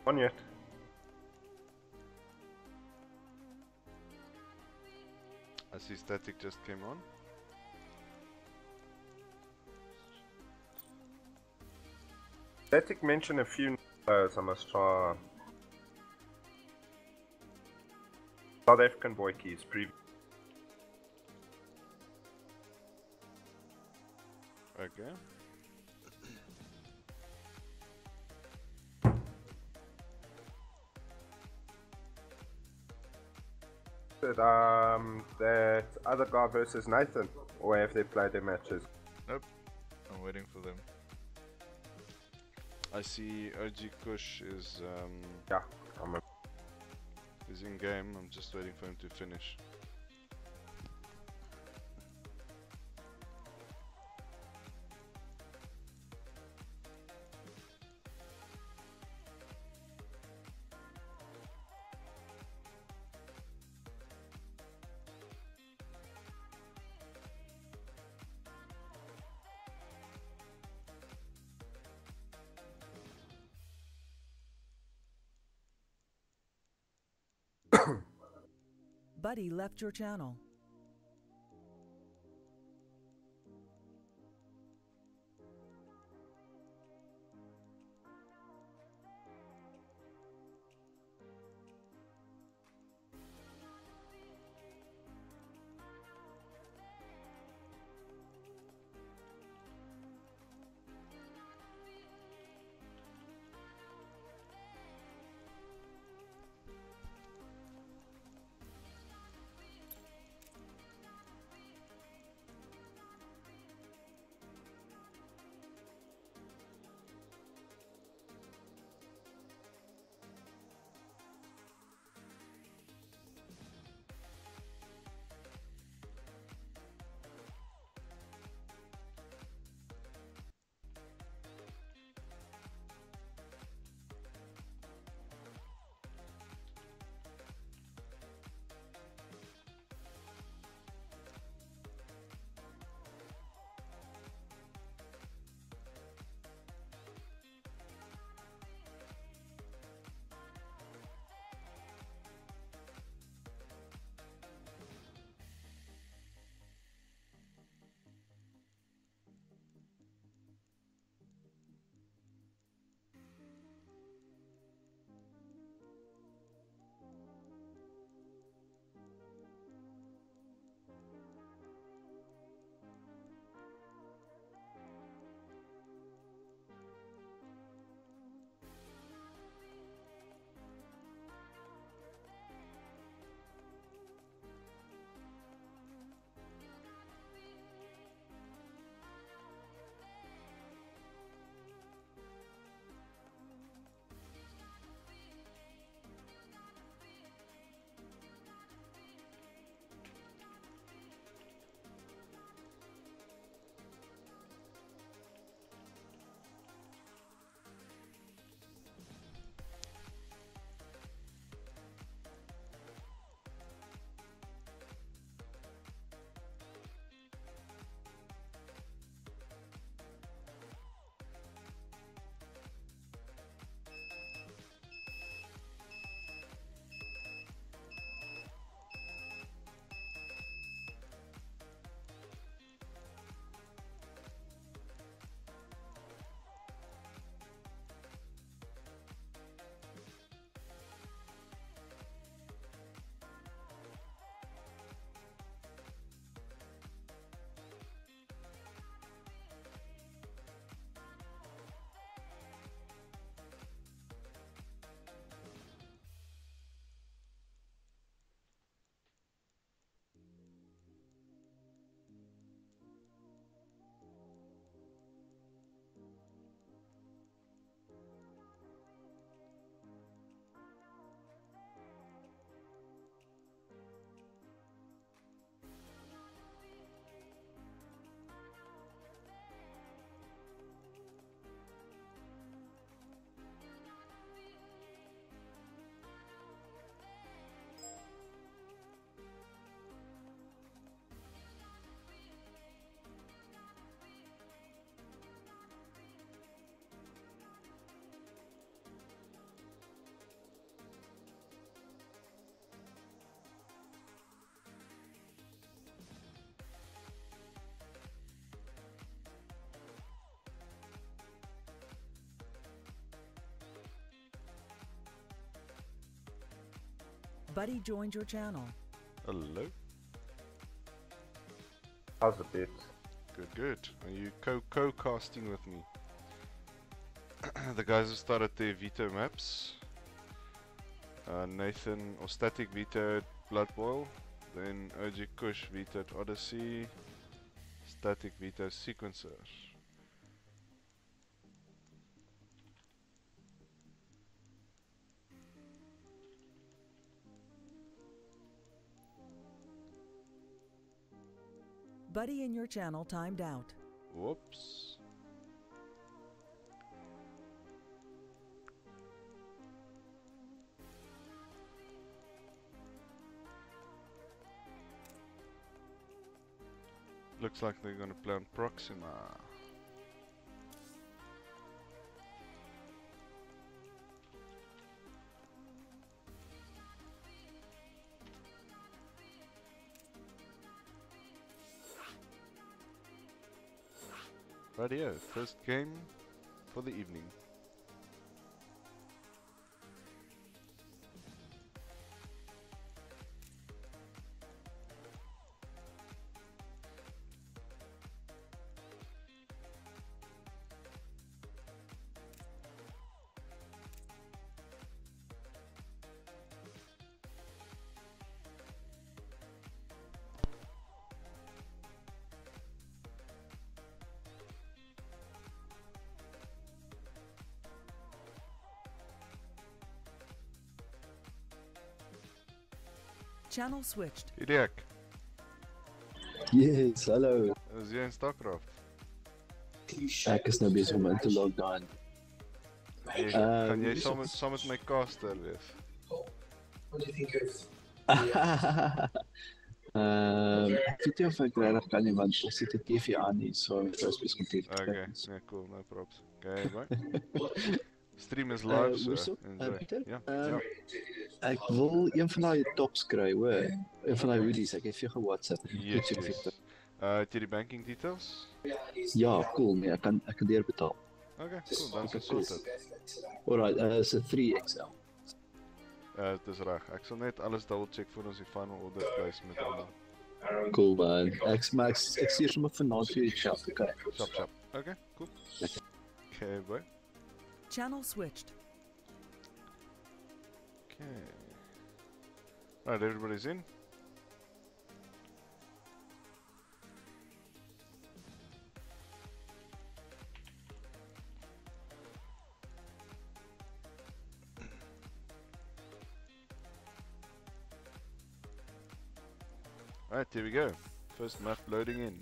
On yet. I see static just came on. Static mentioned a few players. I must try. South African boy keys. Okay. That other guy versus Nathan, or have they played their matches? Nope. I'm waiting for them. I see OG Kush is Yeah, is in game. I'm just waiting for him to finish. Buddy left your channel. Buddy joined your channel. Hello. How's the bit? Good, good. Are you co-casting with me? The guys have started their veto maps. Nathan or Static vetoed Blood Boil. Then OG Kush vetoed Odyssey. Static vetoed Sequencer. Buddy in your channel timed out. Whoops. Looks like they're gonna play on Proxima. Radio, first game for the evening. Channel switched. Iliak, Yes, hallo. is jy in StarCraft? Ek is nou besig om in te log in. Gaan jy saam met my caster wees? Ek weet nie of ek regtig kan nie, want ons sit die TV aan nie, so ek is besig om te Okay, nee, cool, no props. Okay, bye. Stream is live, so enjoy. Pieter? Ja, Uh, ja. Ek wil een van daai tops kry, hoor. Een van daai hoodies, ek het vir jou ge-WhatsApp. Yes, yes. Het jy die banking details? Ja, cool, nee, ek kan deurbetaal. Okay, cool, dan is het Cool. sorted. Alright, is 'n 3XL. Het is reg. Ek sal net alles double check voor ons die final order place met almal. Cool man. Ek stuur sommer vanaand vir jou die chat, okay? Chop. Okay, cool. Okay, bye. Channel switched. Okay. Right, everybody's in. Alright, here we go. First map loading in.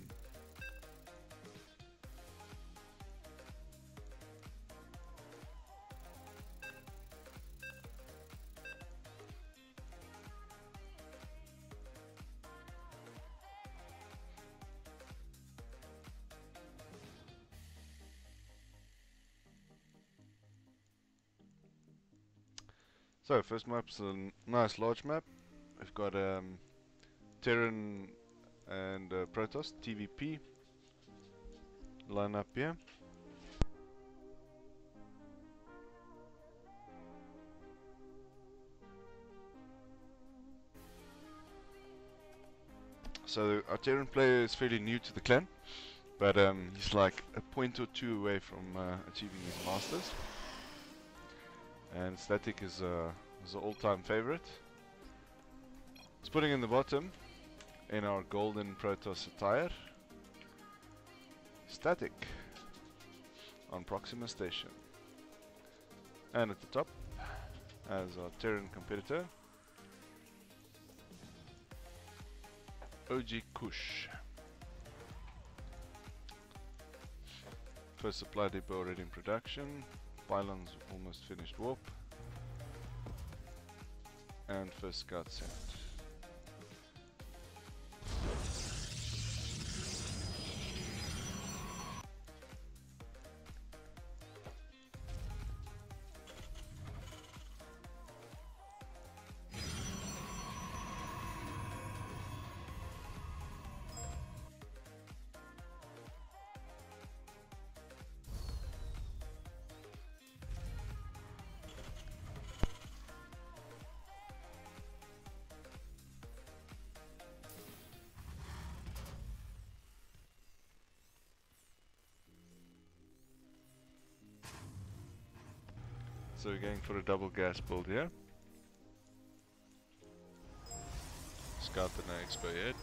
So, first map's a nice large map. We've got Terran and Protoss, TVP, line up here. So our Terran player is fairly new to the clan, but he's like a point or two away from achieving his masters. And Static is an all-time favorite. It's putting in the bottom in our golden Protoss attire. Static on Proxima Station. And at the top, as our Terran competitor, OG Kush. First supply depot already in production. Pylons almost finished warp. And first scout sent. So we're going for a double gas build here. Scout the no expo yet.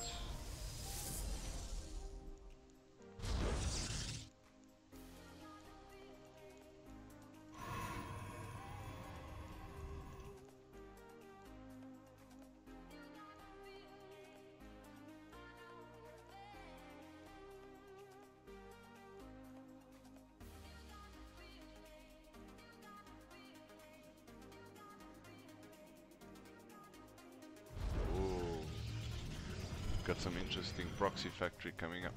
Got some interesting proxy factory coming up.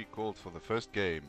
SCV called for the first game.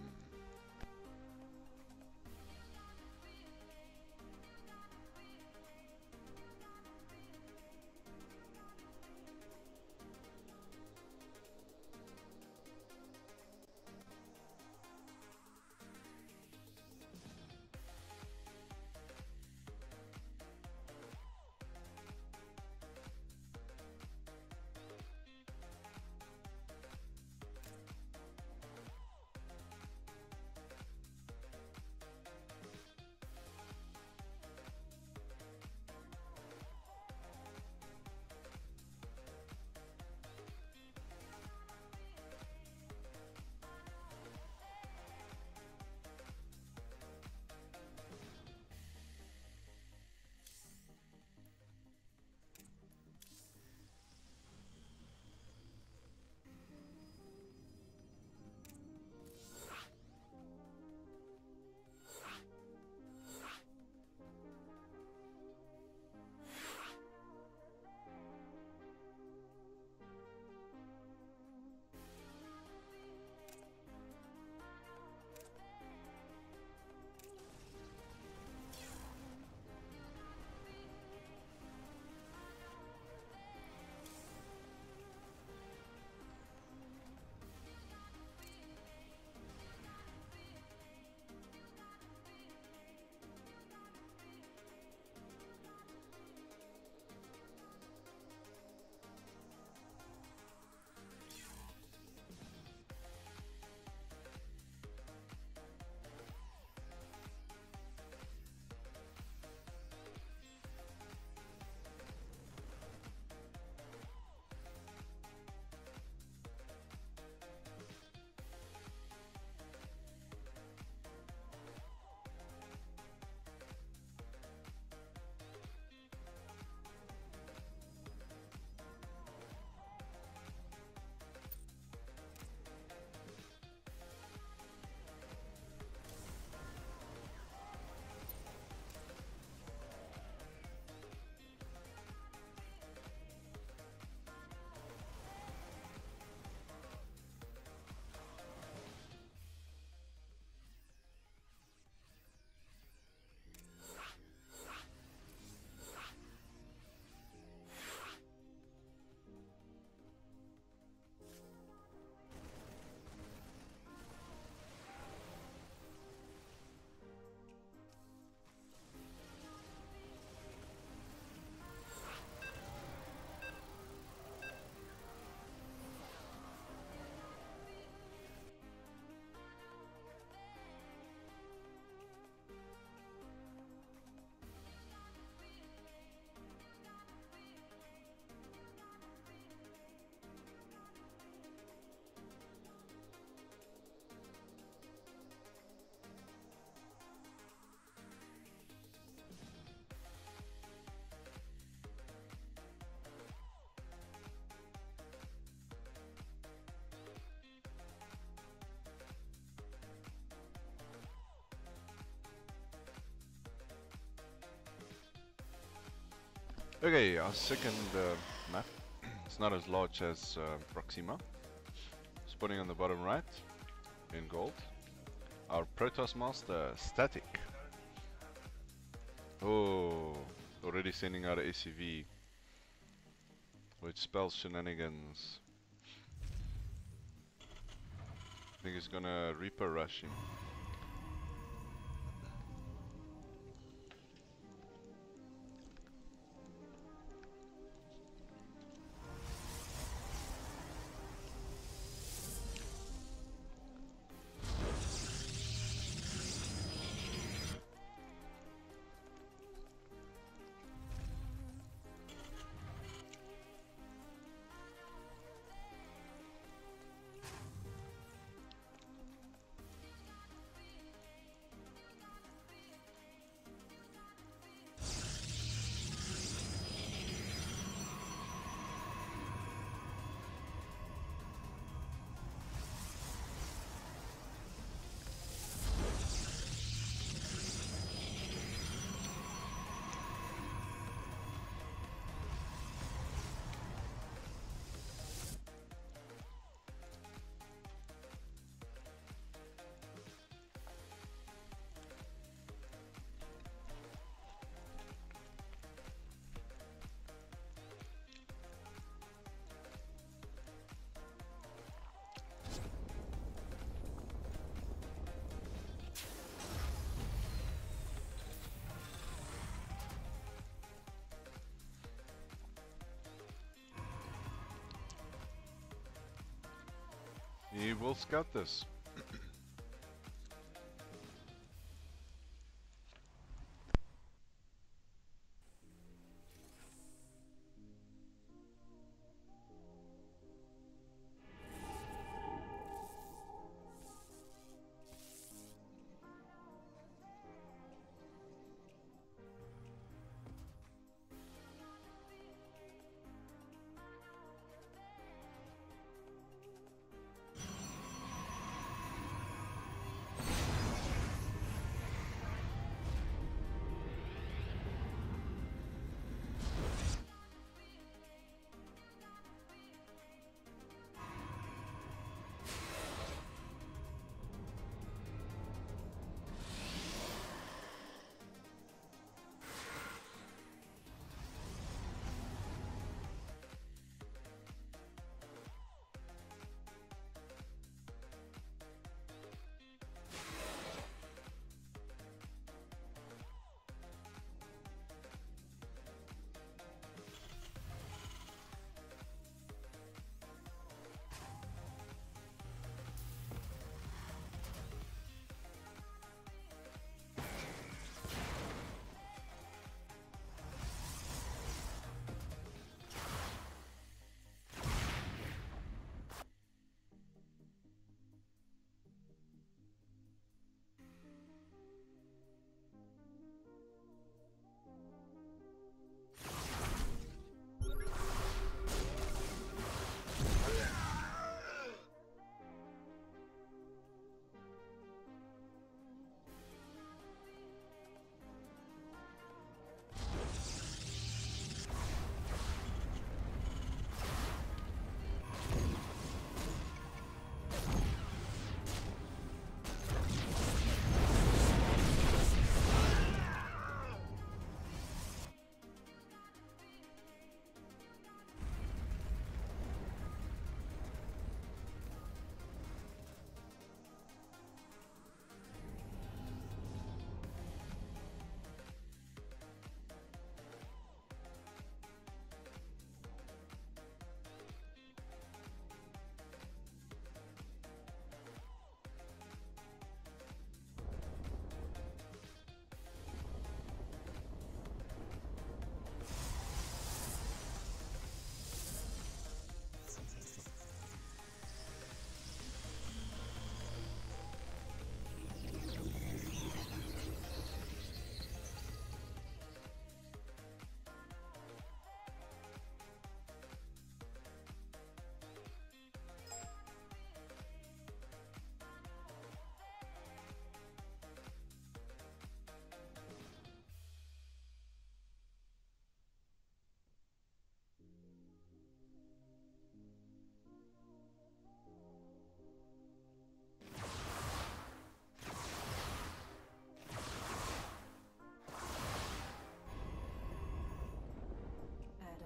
Okay, our second map. It's not as large as Proxima. Spawning on the bottom right, in gold. Our Protoss Master, Static. Oh, already sending out a SCV, which spells shenanigans. I think he's gonna Reaper rush him. We will scout this.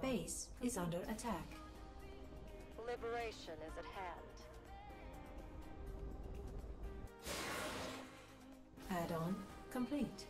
Base is under attack. Liberation is at hand. Add-on complete.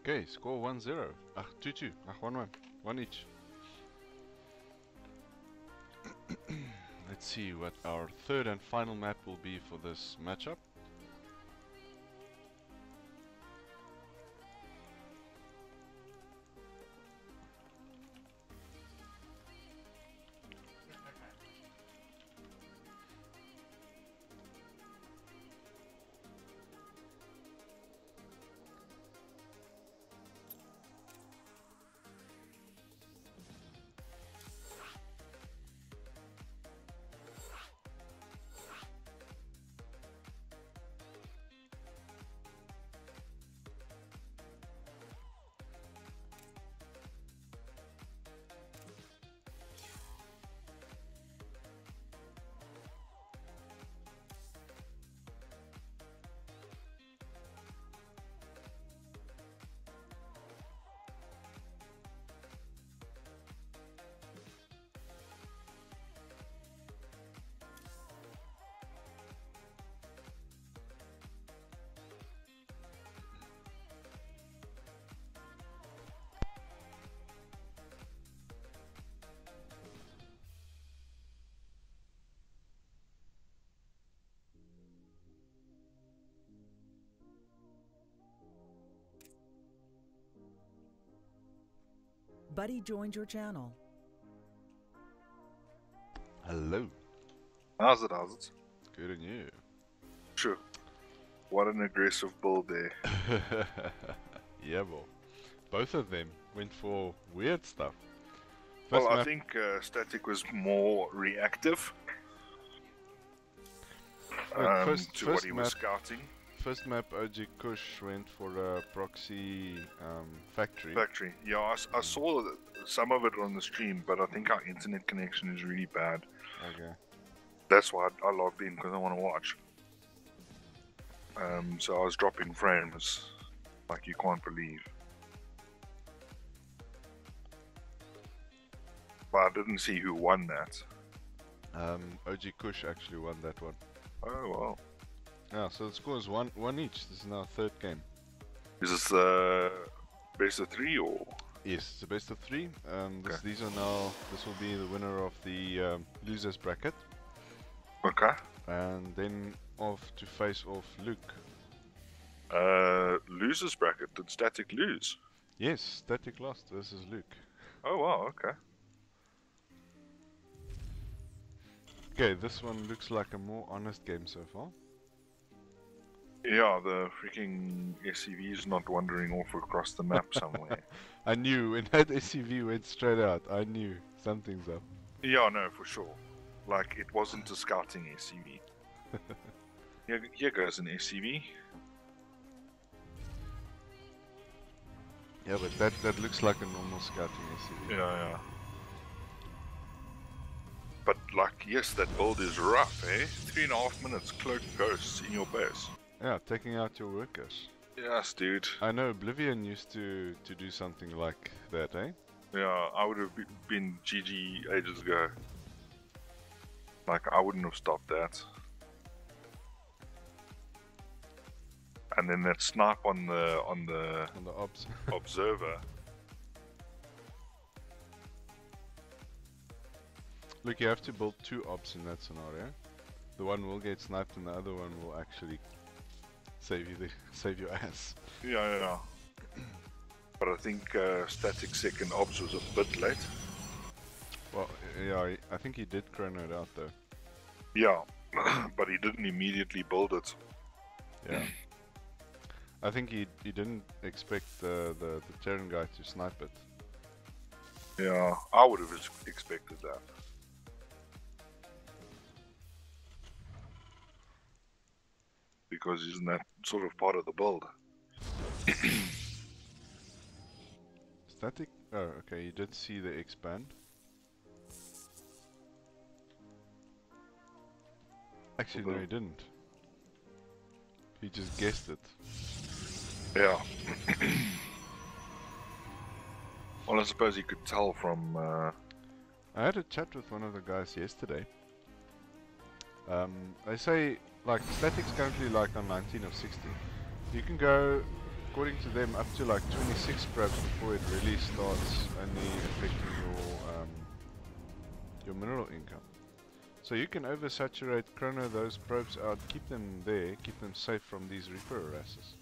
Okay, score 1-0. 2-2. 1-1. One each. Let's see what our third and final map will be for this matchup. Buddy joined your channel. Hello. How's it? How's it? Good on you. Sure. What an aggressive build there. Yeah, well. Both of them went for weird stuff. Well, First I map- think Static was more reactive Look, to what he was map- scouting. First map, OG Kush went for a proxy factory. Factory. Yeah, I saw some of it on the stream, but I think our internet connection is really bad. Okay. That's why I logged in, because I want to watch. So I was dropping frames like you can't believe. But I didn't see who won that. OG Kush actually won that one. Oh well. Yeah, so the score is one each. This is now third game. Is this best of 3 or? Yes, it's a best of 3. Okay. These are now. This will be the winner of the losers bracket, Okay. and then off to face off Luke. Losers bracket. Did Static lose? Yes, Static lost versus Luke. Oh wow. Okay. Okay, this one looks like a more honest game so far. Yeah, the freaking SCV is not wandering off across the map somewhere. I knew when that SUV went straight out. I knew something's up. Yeah, no, for sure. Like, it wasn't a scouting SCV. Here goes an SCV. Yeah, but that looks like a normal scouting SUV. Yeah. But, like, yes, that build is rough, eh? 3.5 minutes, cloaked ghosts in your base. Yeah, taking out your workers. Yes, dude. I know Oblivion used to do something like that, eh? Yeah, I would have been GG ages ago. Like, I wouldn't have stopped that. And then that snipe on the On the ops. observer. Look, you have to build 2 ops in that scenario. The one will get sniped and the other one will actually save your ass. Yeah. But I think Static second ops was a bit late. Well, yeah, I think he did chrono it out though. Yeah, but he didn't immediately build it. Yeah. I think he didn't expect the Terran guy to snipe it. Yeah, I would have expected that. Because isn't that sort of part of the build? Static? Oh, okay, you did see the expand. Actually, no, he didn't. He just guessed it. Yeah. Well, I suppose you could tell from... I had a chat with one of the guys yesterday. They say, like, Static's currently like on 19 of 60. You can go, according to them, up to like 26 probes before it really starts only affecting your mineral income. So you can oversaturate, chrono those probes out, keep them there, keep them safe from these Reaper harassers.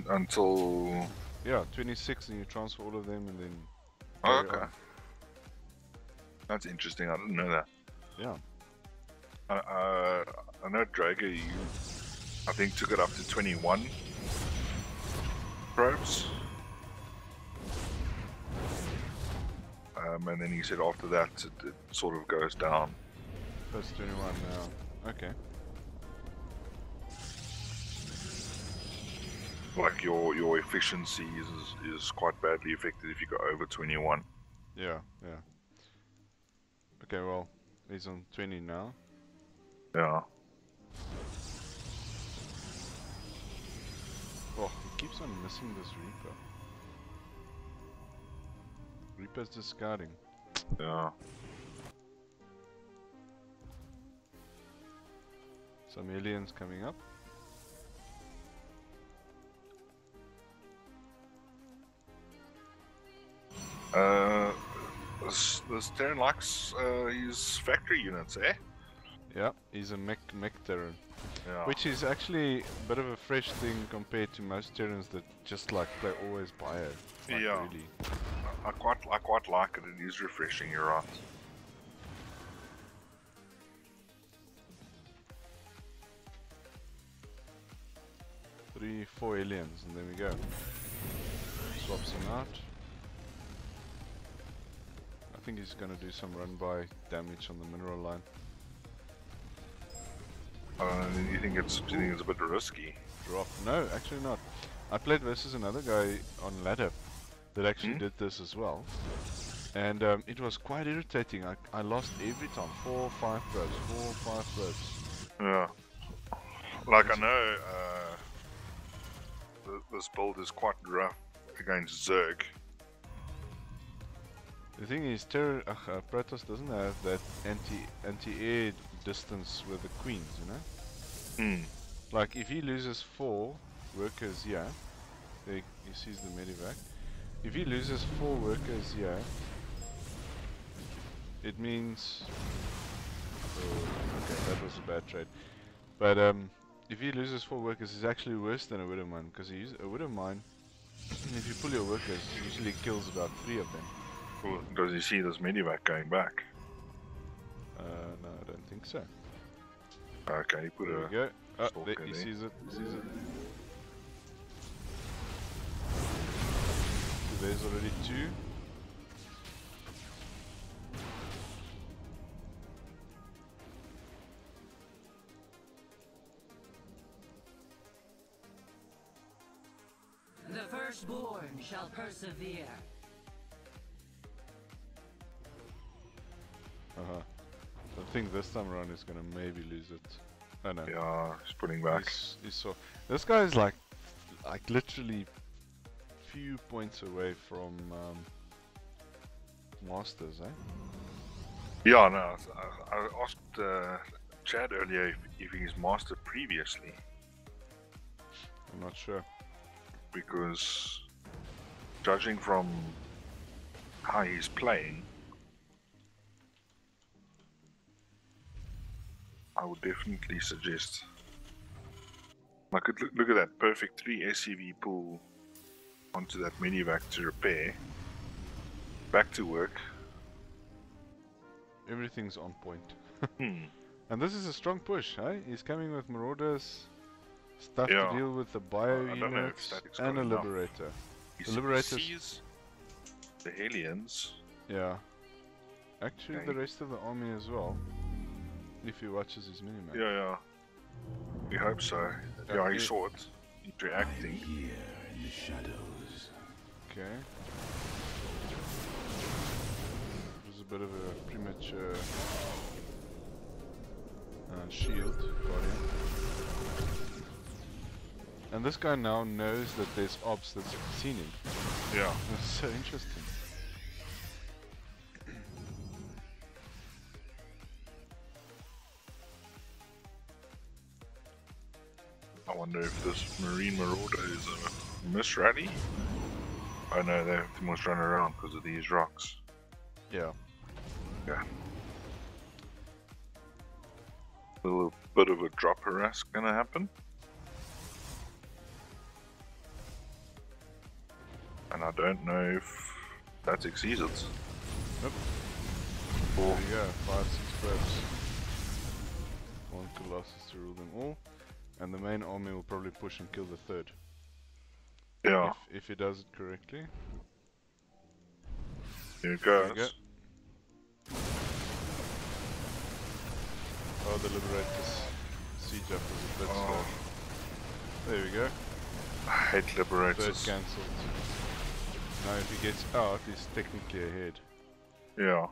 until... Yeah, 26 and you transfer all of them and then... Oh, carry okay. on. That's interesting, I didn't know that. Yeah. I know Drager, you, I think, took it up to 21 probes. And then he said after that it sort of goes down. Plus 21 now. Okay. Like your efficiency is quite badly affected if you go over 21. Yeah. Okay, well, he's on 20 now. Yeah. Oh, he keeps on missing this Reaper. Reaper's discarding. Yeah. Some aliens coming up. This Terran likes his factory units, eh? Yeah, he's a mech Terran. Yeah. Which is actually a bit of a fresh thing compared to most Terrans that just like play always bio. Like Yeah. really. I quite like it. It is refreshing. You're right. Three, 4 aliens, and there we go. Swaps him out. I think he's gonna do some run-by damage on the mineral line. Do you think it's a bit risky? Drop? No, actually not. I played versus another guy on ladder that actually did this as well, and it was quite irritating. I lost every time. 4 or 5 probes. 4 or 5 probes. Yeah. Like I know this build is quite rough against Zerg. The thing is, Protoss doesn't have that anti-air distance with the queens, you know? Like, if he loses 4 workers here, there he sees the medivac. If he loses 4 workers here, it means... Oh, okay, that was a bad trade. But if he loses 4 workers, it's actually worse than a Widow Mine, because a Widow Mine, if you pull your workers, it usually kills about 3 of them. Well, does he see this medivac going back? No, I don't think so. Okay, he put There a... we go. Oh, stalker there, he there. sees it, So there's already 2. The firstborn shall persevere. I think this time around he's gonna maybe lose it. Oh no. Yeah, he's putting back. He's so... This guy is like literally few points away from Masters, eh? Yeah, no, I asked Chad earlier if he's mastered previously, I'm not sure. because judging from how he's playing, I would definitely suggest. Like, look at that perfect 3 SCV pull onto that medivac to repair. Back to work. Everything's on point. Hmm. And this is a strong push, eh? He's coming with Marauders, stuff Yeah. to deal with the bio I don't know if units, Static's and got a enough. Liberator. He The Liberators... sees the aliens. Yeah. Actually, Okay. the rest of the army as well. If he watches his minimap. Yeah, yeah. We hope so. Yeah, he saw it. He's reacting. Okay. It was a bit of a premature shield for him. And this guy now knows that there's ops that's seen him. Yeah. That's so interesting. I wonder if this Marine Marauder is a misrally. Oh no, they must run around because of these rocks. Yeah. Yeah. A little bit of a drop harass gonna happen. And I don't know if that exceeds it. Nope. Or, There you go, 5, 6 probes. 1 Colossus to rule them all. And the main army will probably push and kill the third. yeah, If he does it correctly. here it There goes. you go. Oh, the Liberators siege up was a bit slow. There we go. I hate Third Liberators. cancelled. Now if he gets out, he's technically ahead. Yeah.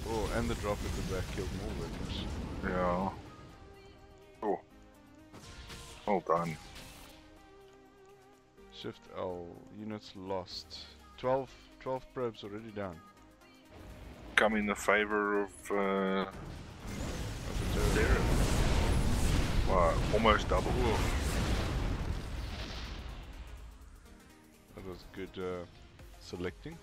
Oh, and the drop at the back killed more workers. Yeah. Oh. Well done. Shift L, units lost. 12 probes already down. Come in the favor of Darren. Wow, almost double. That was good selecting.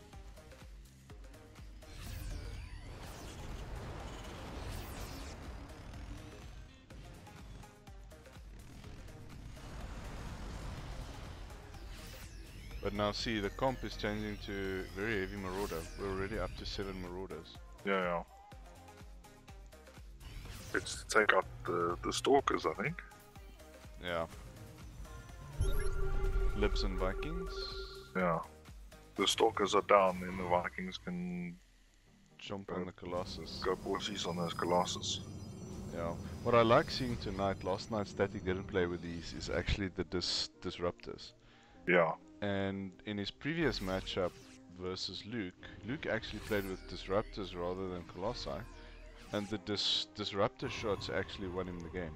But now see, the comp is changing to very heavy marauder. We're already up to 7 marauders. Yeah, yeah. Let's take out the stalkers, I think. Yeah. Libs and Vikings. Yeah. The stalkers are down, and the Vikings can Jump on the Colossus. go pussies on those Colossus. Yeah. What I like seeing tonight, last night Static didn't play with these, is actually the disruptors. Yeah. And in his previous matchup versus Luke actually played with disruptors rather than Colossi. And the disruptor shots actually won him the game.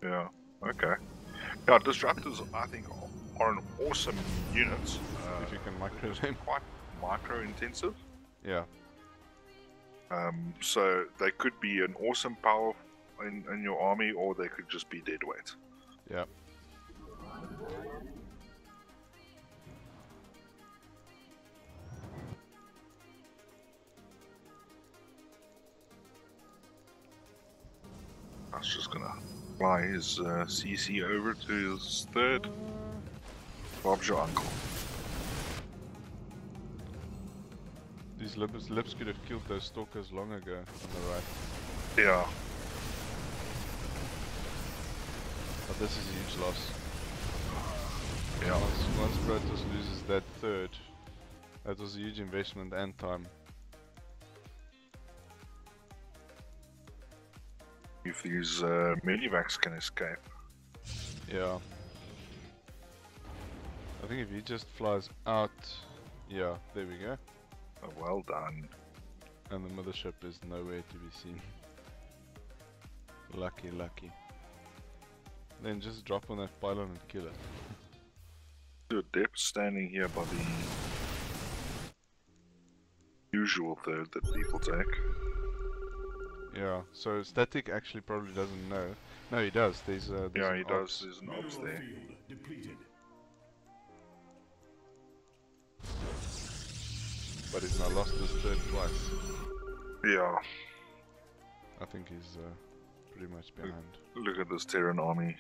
Yeah. Okay. Yeah, disruptors I think are an awesome unit. If you can micro them. Quite micro intensive. Yeah. So they could be an awesome power in your army, or they could just be dead weight. Yeah. I was just gonna fly his CC over to his third. Bob's your uncle. These libs could have killed those stalkers long ago on the right. Yeah. But this is a huge loss. Yeah. Once Protoss loses that third, that was a huge investment and time. If these medivacs can escape. Yeah. I think if he just flies out, yeah, there we go. Oh, well done. And the mothership is nowhere to be seen. Lucky, lucky. Then just drop on that pylon and kill it. The depth standing here by the usual third that people take. Yeah, so Static actually probably doesn't know. No, he does. There's Yeah, an he ops. does. There's an ops there. But he's now lost this third twice. Yeah. I think he's pretty much behind. Look at this Terran army.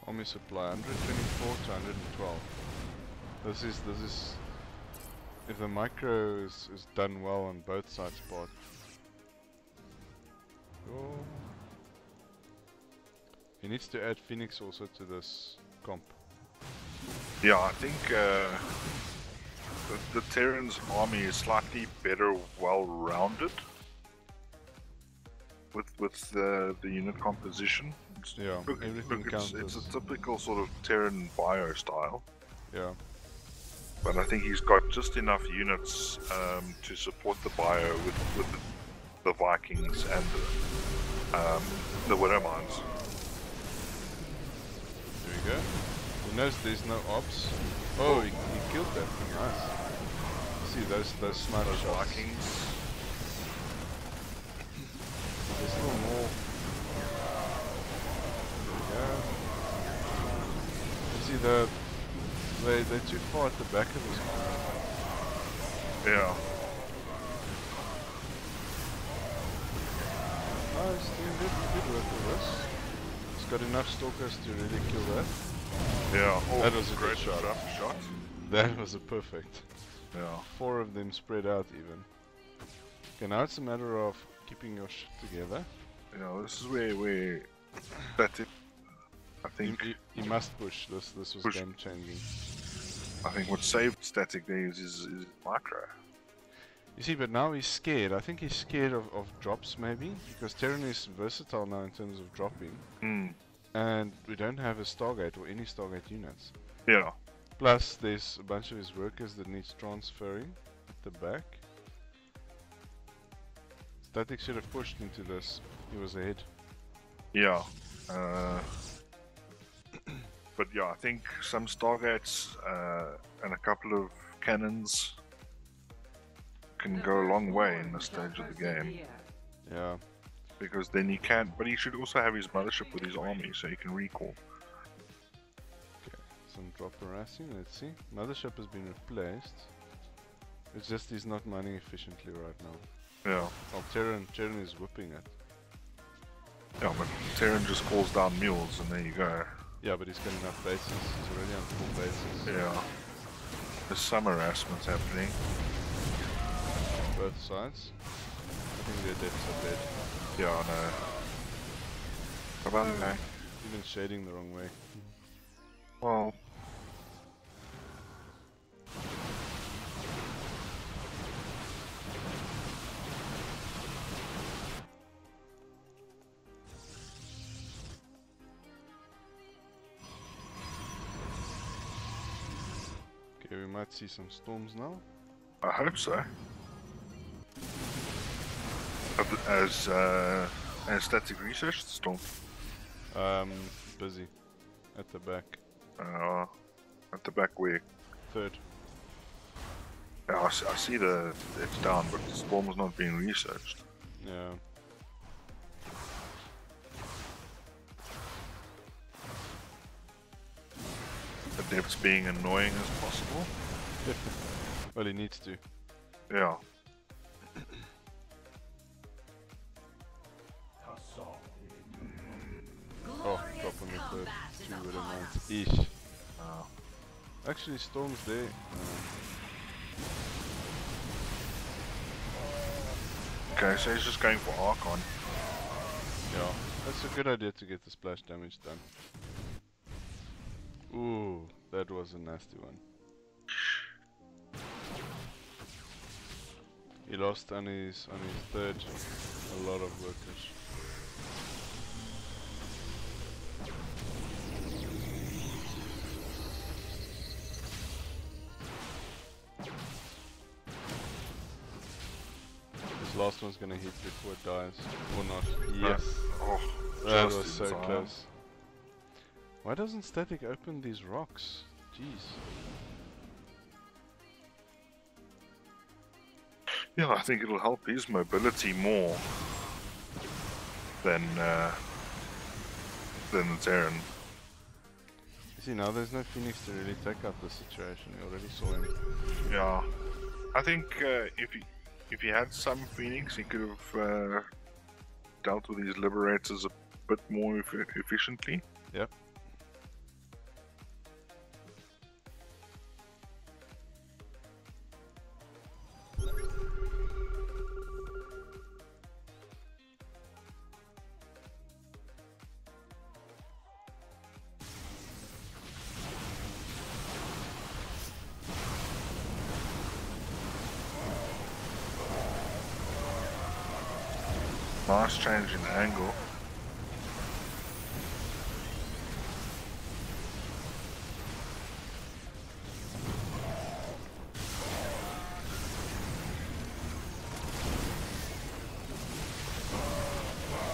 Army supply 124 to 112. This is if the micro is done well on both sides part. Oh. He needs to add Phoenix also to this comp. Yeah, I think the Terran's army is slightly better, well-rounded with the unit composition. Yeah, everything counts. It's a typical sort of Terran bio style. Yeah. But I think he's got just enough units to support the bio with the Vikings and the Widow Mines. There we go. He knows there's no ops. Oh, he killed that. Nice. See those smart shots. Vikings. There's still more. There we go. You see they're too far at the back of this comp. Yeah. Oh, he's doing good work with this. He's got enough stalkers to really kill that. Yeah. Oh, That was a great good shot. shot. That was a perfect. Yeah. 4 of them spread out even. Okay, now it's a matter of keeping your shit together. You know, this is where Static, I think, You must push. This was Push. game changing. I think what saved Static there is micro. You see, but now he's scared. I think he's scared of drops maybe, because Terran is versatile now in terms of dropping. And we don't have a Stargate or any Stargate units. Yeah. Plus, there's a bunch of his workers that needs transferring at the back. Static should have pushed into this. He was ahead. Yeah. But yeah, I think some Stargates and a couple of cannons can go a long way in this stage of the game. Yeah. Because then he can, but he should also have his mothership with his army so he can recall. Okay, some drop harassing, let's see. Mothership has been replaced. It's just he's not mining efficiently right now. Yeah. Oh, Terran is whipping it. Yeah, but Terran just calls down mules and there you go. Yeah, but he's got enough bases. He's already on full bases. Yeah. There's some harassment happening. Both sides. I think their depths are dead. Yeah, I know. How about that? Even shading the wrong way. Well, Okay, we might see some storms now. I hope so. As static research storm. Busy. At the back. At the back where. Third. Yeah, I see it's down, but the storm is not being researched. Yeah. The depths being annoying as possible. Well, he needs to. Yeah. Oh, drop on the third. 2 with a 9. Eesh. Oh. Actually, storms there. Okay, so he's just going for Archon. Yeah, that's a good idea to get the splash damage done. Ooh, that was a nasty one. He lost on his third a lot of workers. This last one's gonna hit before it dies. Or not. Yes. Oh, That just was in so time. close. Why doesn't Static open these rocks? Jeez. Yeah, I think it'll help his mobility more than the Terran. You see, now there's no Phoenix to really take out the situation. We already saw him. Yeah, I think if he had some Phoenix, he could have dealt with his liberators a bit more efficiently. Yep. Nice change in angle.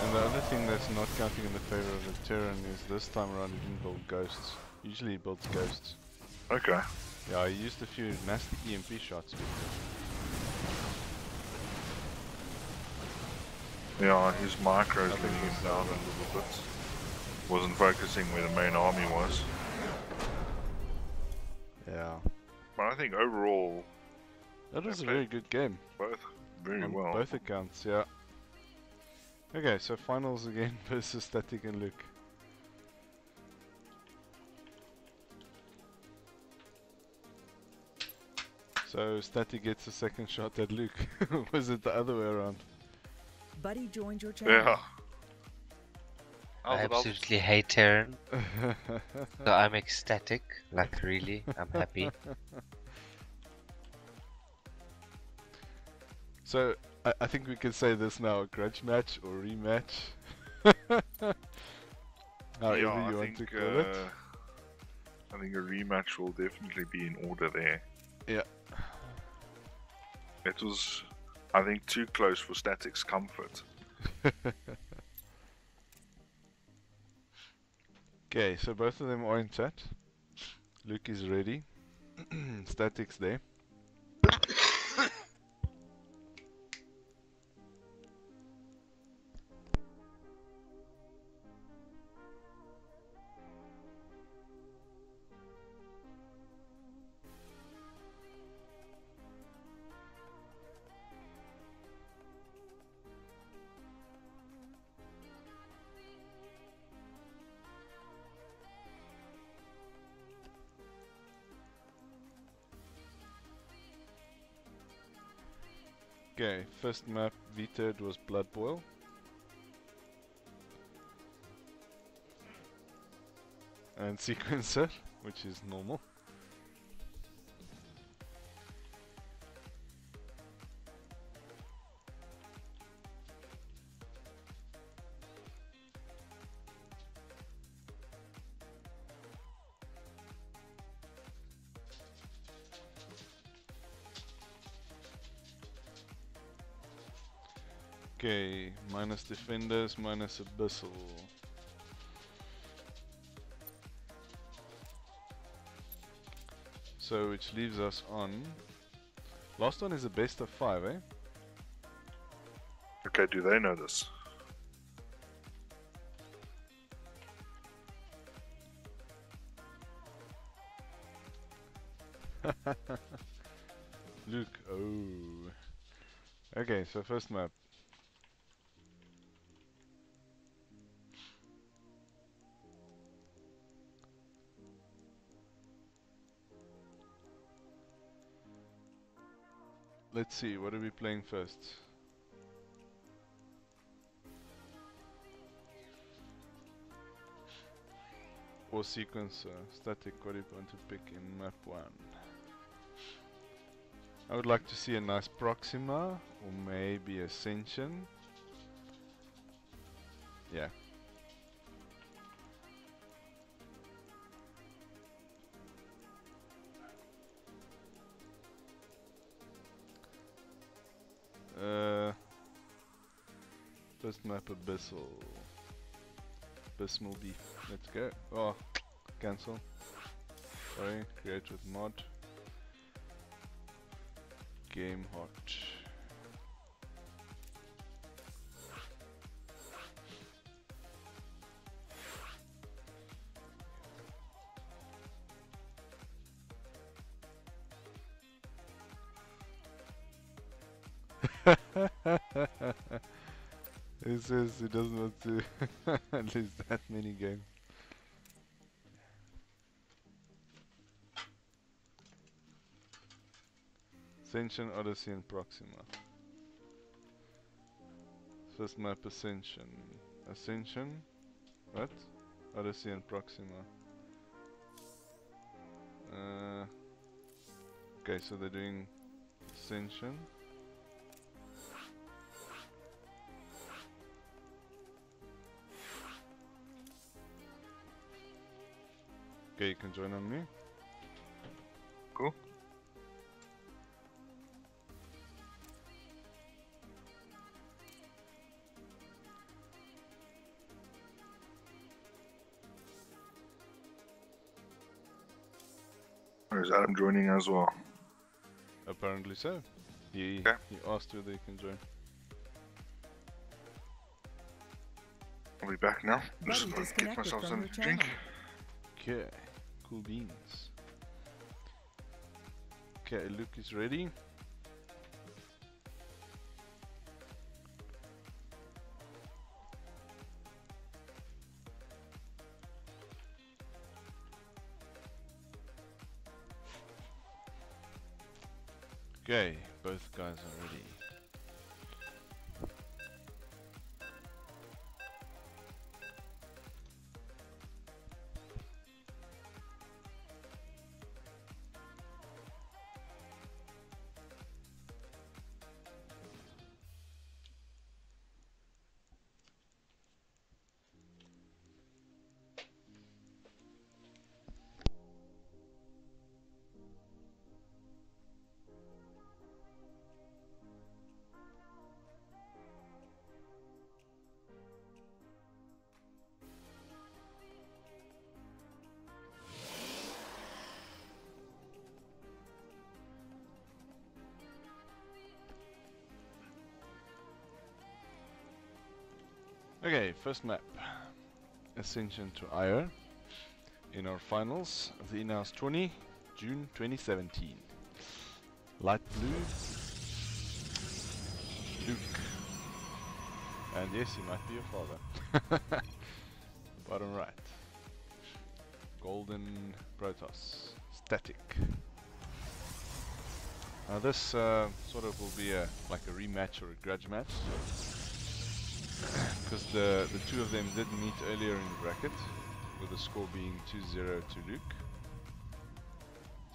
And the other thing that's not counting in the favor of the Terran is this time around he didn't build ghosts. Usually he builds ghosts. Okay. Yeah, he used a few nasty EMP shots before. Yeah, his micro's I think letting him this- down a little bit. Wasn't focusing where the main army was. Yeah. But I think overall, That was a Okay. very good game. both very On well. both accounts, yeah. Okay, so finals again versus Static and Luke. So Static gets a second shot at Luke. Was it the other way around? Buddy joined your channel. Yeah. I absolutely hate Terran, so I'm ecstatic. Like really, I'm happy. So I think we can say this now: grudge match or rematch. However Yeah, you I want to think call it. I think a rematch will definitely be in order there. Yeah. It was, I think, too close for Static's comfort. Okay, so both of them are in chat. Luke is ready. Static's there. Okay, first map vetoed was Blood Boil. And Sequencer, which is normal. Okay, minus defenders, minus abyssal. So which leaves us on. Last one is a best of 5, eh? Okay, do they know this? Luke, oh. Okay, so first map. Let's see, what are we playing first? Or sequencer, static, what do you want to pick in map 1? I would like to see a nice Proxima, or maybe Ascension. Yeah. First map Abyssal. Abysmal Beef. Let's go. Oh, cancel. Sorry, create with mod. Game hot. He says he doesn't want to lose that many games. Ascension, Odyssey and Proxima. First map Ascension. Ascension? What? Odyssey and Proxima. Okay, so they're doing Ascension. Okay, you can join on me. Cool. Or is Adam joining as well? Apparently so. He asked whether he can join. I'll be back now. I'm just Buddy going to get disconnected myself from something your to drink. channel. Okay, cool beans. Okay, Luke is ready. Okay, both guys are ready. Okay, first map. Ascension to Io. In our finals of the in-house 20, June 2017. Light blue, Luke. And yes, he might be your father. Bottom right. Golden Protoss. Static. Now this sort of will be like a rematch or a grudge match, because the two of them did meet earlier in the bracket, with the score being 2-0 to Luke.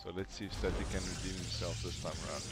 So let's see if Static can redeem himself this time around.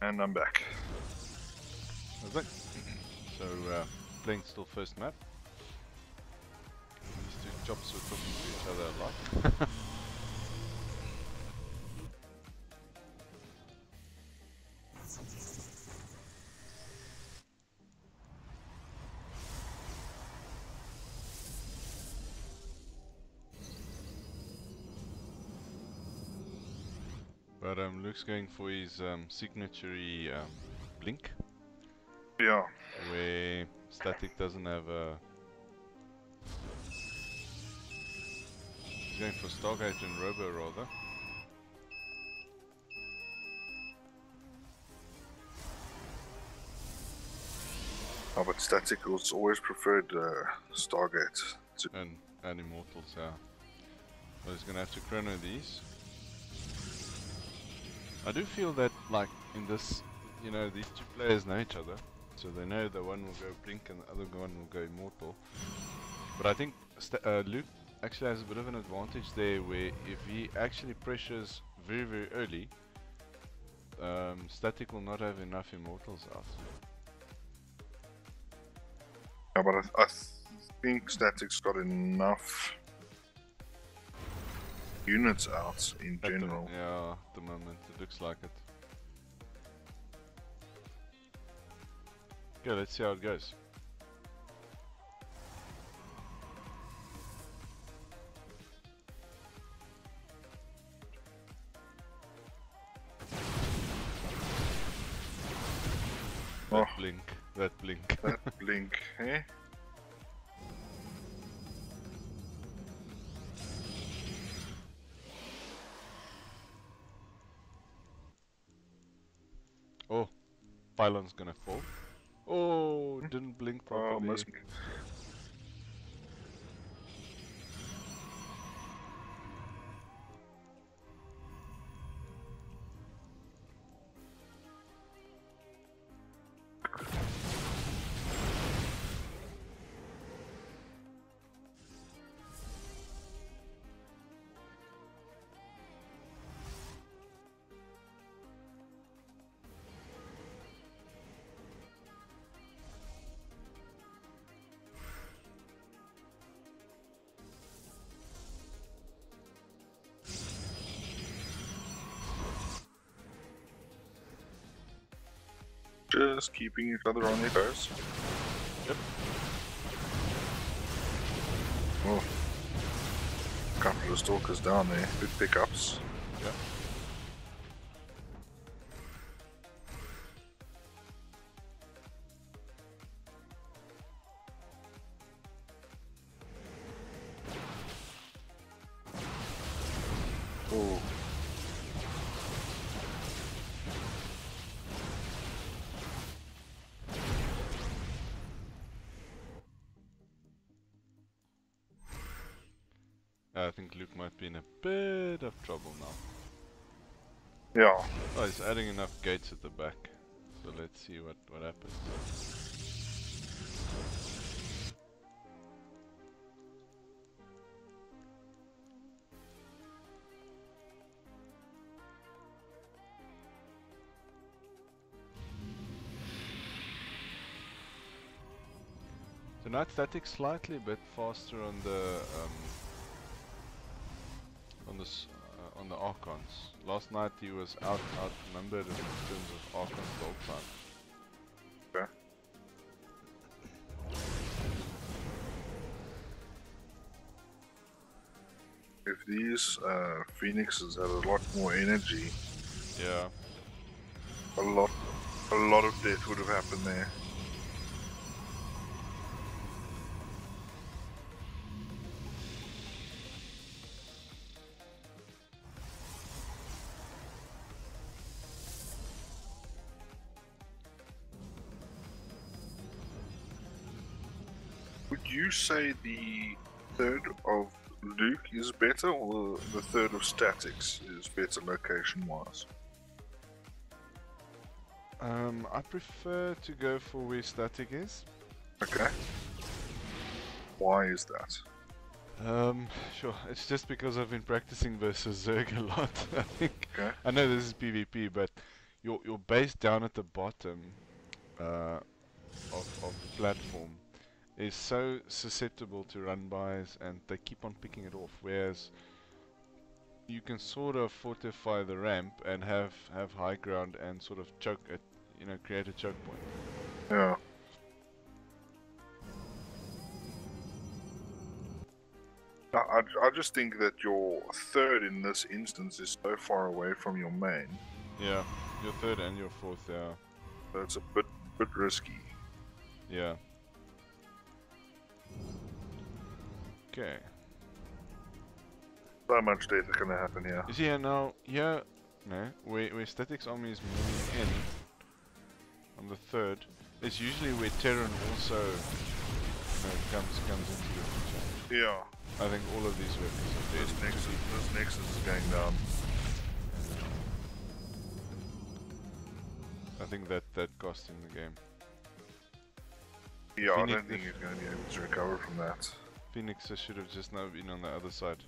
And I'm back. Okay. So, playing still first map. These two chops were talking to each other a lot. But Luke's going for his signature blink. Yeah. Where Static doesn't have a... He's going for Stargate and Robo rather. Oh, but Static was always preferred Stargate. And Immortals, yeah. Well, he's gonna have to chrono these. I do feel that, like, in this, you know, these two players know each other. So they know the one will go Blink and the other one will go Immortal. But I think Luke actually has a bit of an advantage there, where if he actually pressures very, very early, Static will not have enough Immortals out. Yeah, but I think Static's got enough units out in general. Yeah, at the moment, it looks like it. Okay, let's see how it goes. that blink. That blink, eh? Oh, pylon's gonna fall. Oh, didn't blink Oh, properly. missed me. Just keeping each other on their toes. Yep. Oh. Couple of stalkers down there. Good pickups. Yeah. Oh. I think Luke might be in a bit of trouble now. Yeah. Oh, he's adding enough gates at the back. So let's see what happens. So now static slightly a bit faster on the on the Archons. Last night he was outnumbered in terms of Archons the whole time. Okay. If these phoenixes had a lot more energy, Yeah. a lot of death would have happened there. Would you say the third of Luke is better, or the third of Statics is better location-wise? I prefer to go for where static is. Okay. Why is that? Sure. It's just because I've been practicing versus Zerg a lot. I think. Okay. I know this is PvP, but your base down at the bottom of the platform is so susceptible to run-bys, and they keep on picking it off. Whereas you can sort of fortify the ramp and have high ground and sort of choke it, you know, create a choke point. Yeah. I just think that your third in this instance is so far away from your main, Yeah, your third and your fourth, yeah. so it's a bit risky. Yeah. Okay. So much death is gonna happen here. You see here now, here, no, where Static's army is moving in, on the third, is usually where Terran also, you know, comes into the picture. Yeah. I think all of these workers are dead. This nexus is going down. I think that cost him the game. Yeah, I Phoenix- don't think he's going to be able to recover from that. Phoenix should have just now been on the other side.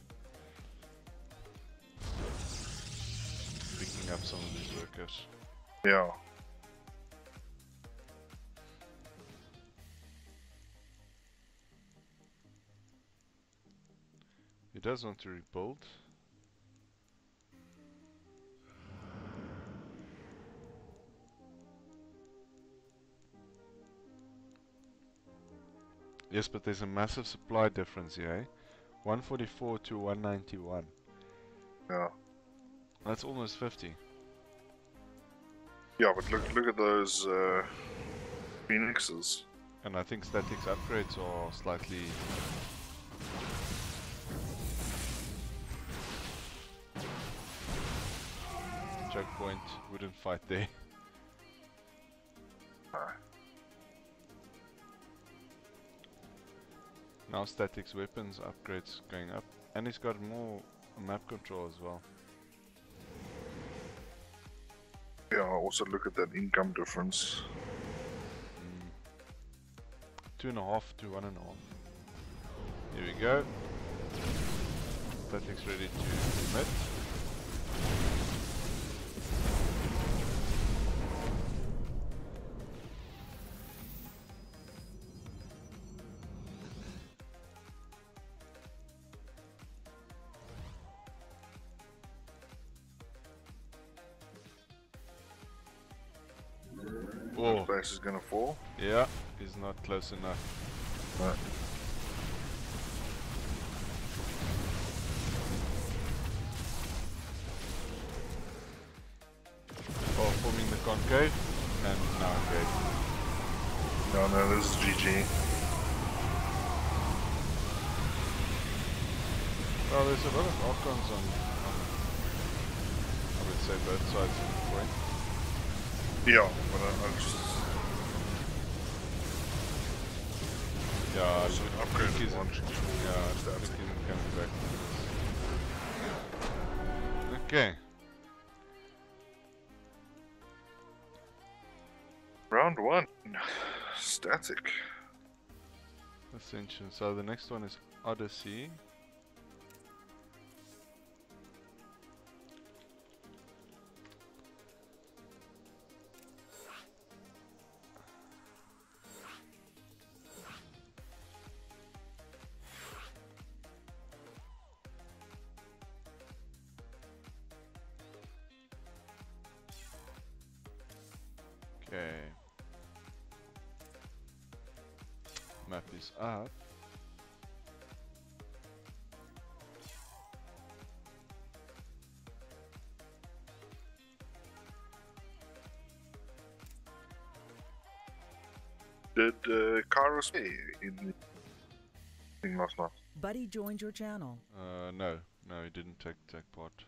Picking up some of these workers. Yeah. He does want to rebuild. Yes, but there's a massive supply difference here, eh? 144 to 191. Yeah. That's almost 50. Yeah, but look at those Phoenixes. And I think statics upgrades are slightly... Choke point, wouldn't fight there. Now statics weapons upgrades going up. And he's got more map control as well. Yeah, also look at that income difference. 2.5 to 1.5. Here we go. Statics ready to commit. Oh. Base is gonna fall. Yeah, he's not close enough. Right. Oh, forming the concave, and now okay. No, this is GG. Well, there's a lot of Archons on I would say both sides of the point. Yeah, but I just... Yeah, so I upgrade think he's one. Yeah, I think he's coming back to this. Okay. Round 1. Static. Ascension. So the next one is Odyssey. Okay. Map is up. Did Kairos play in the thing last night? Buddy joined your channel. No, he didn't take part.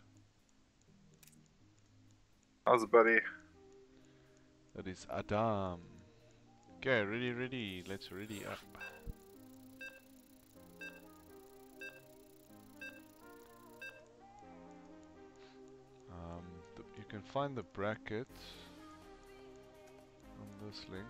How's it, buddy? That is Adam. Okay, ready, let's ready up. You can find the bracket on this link.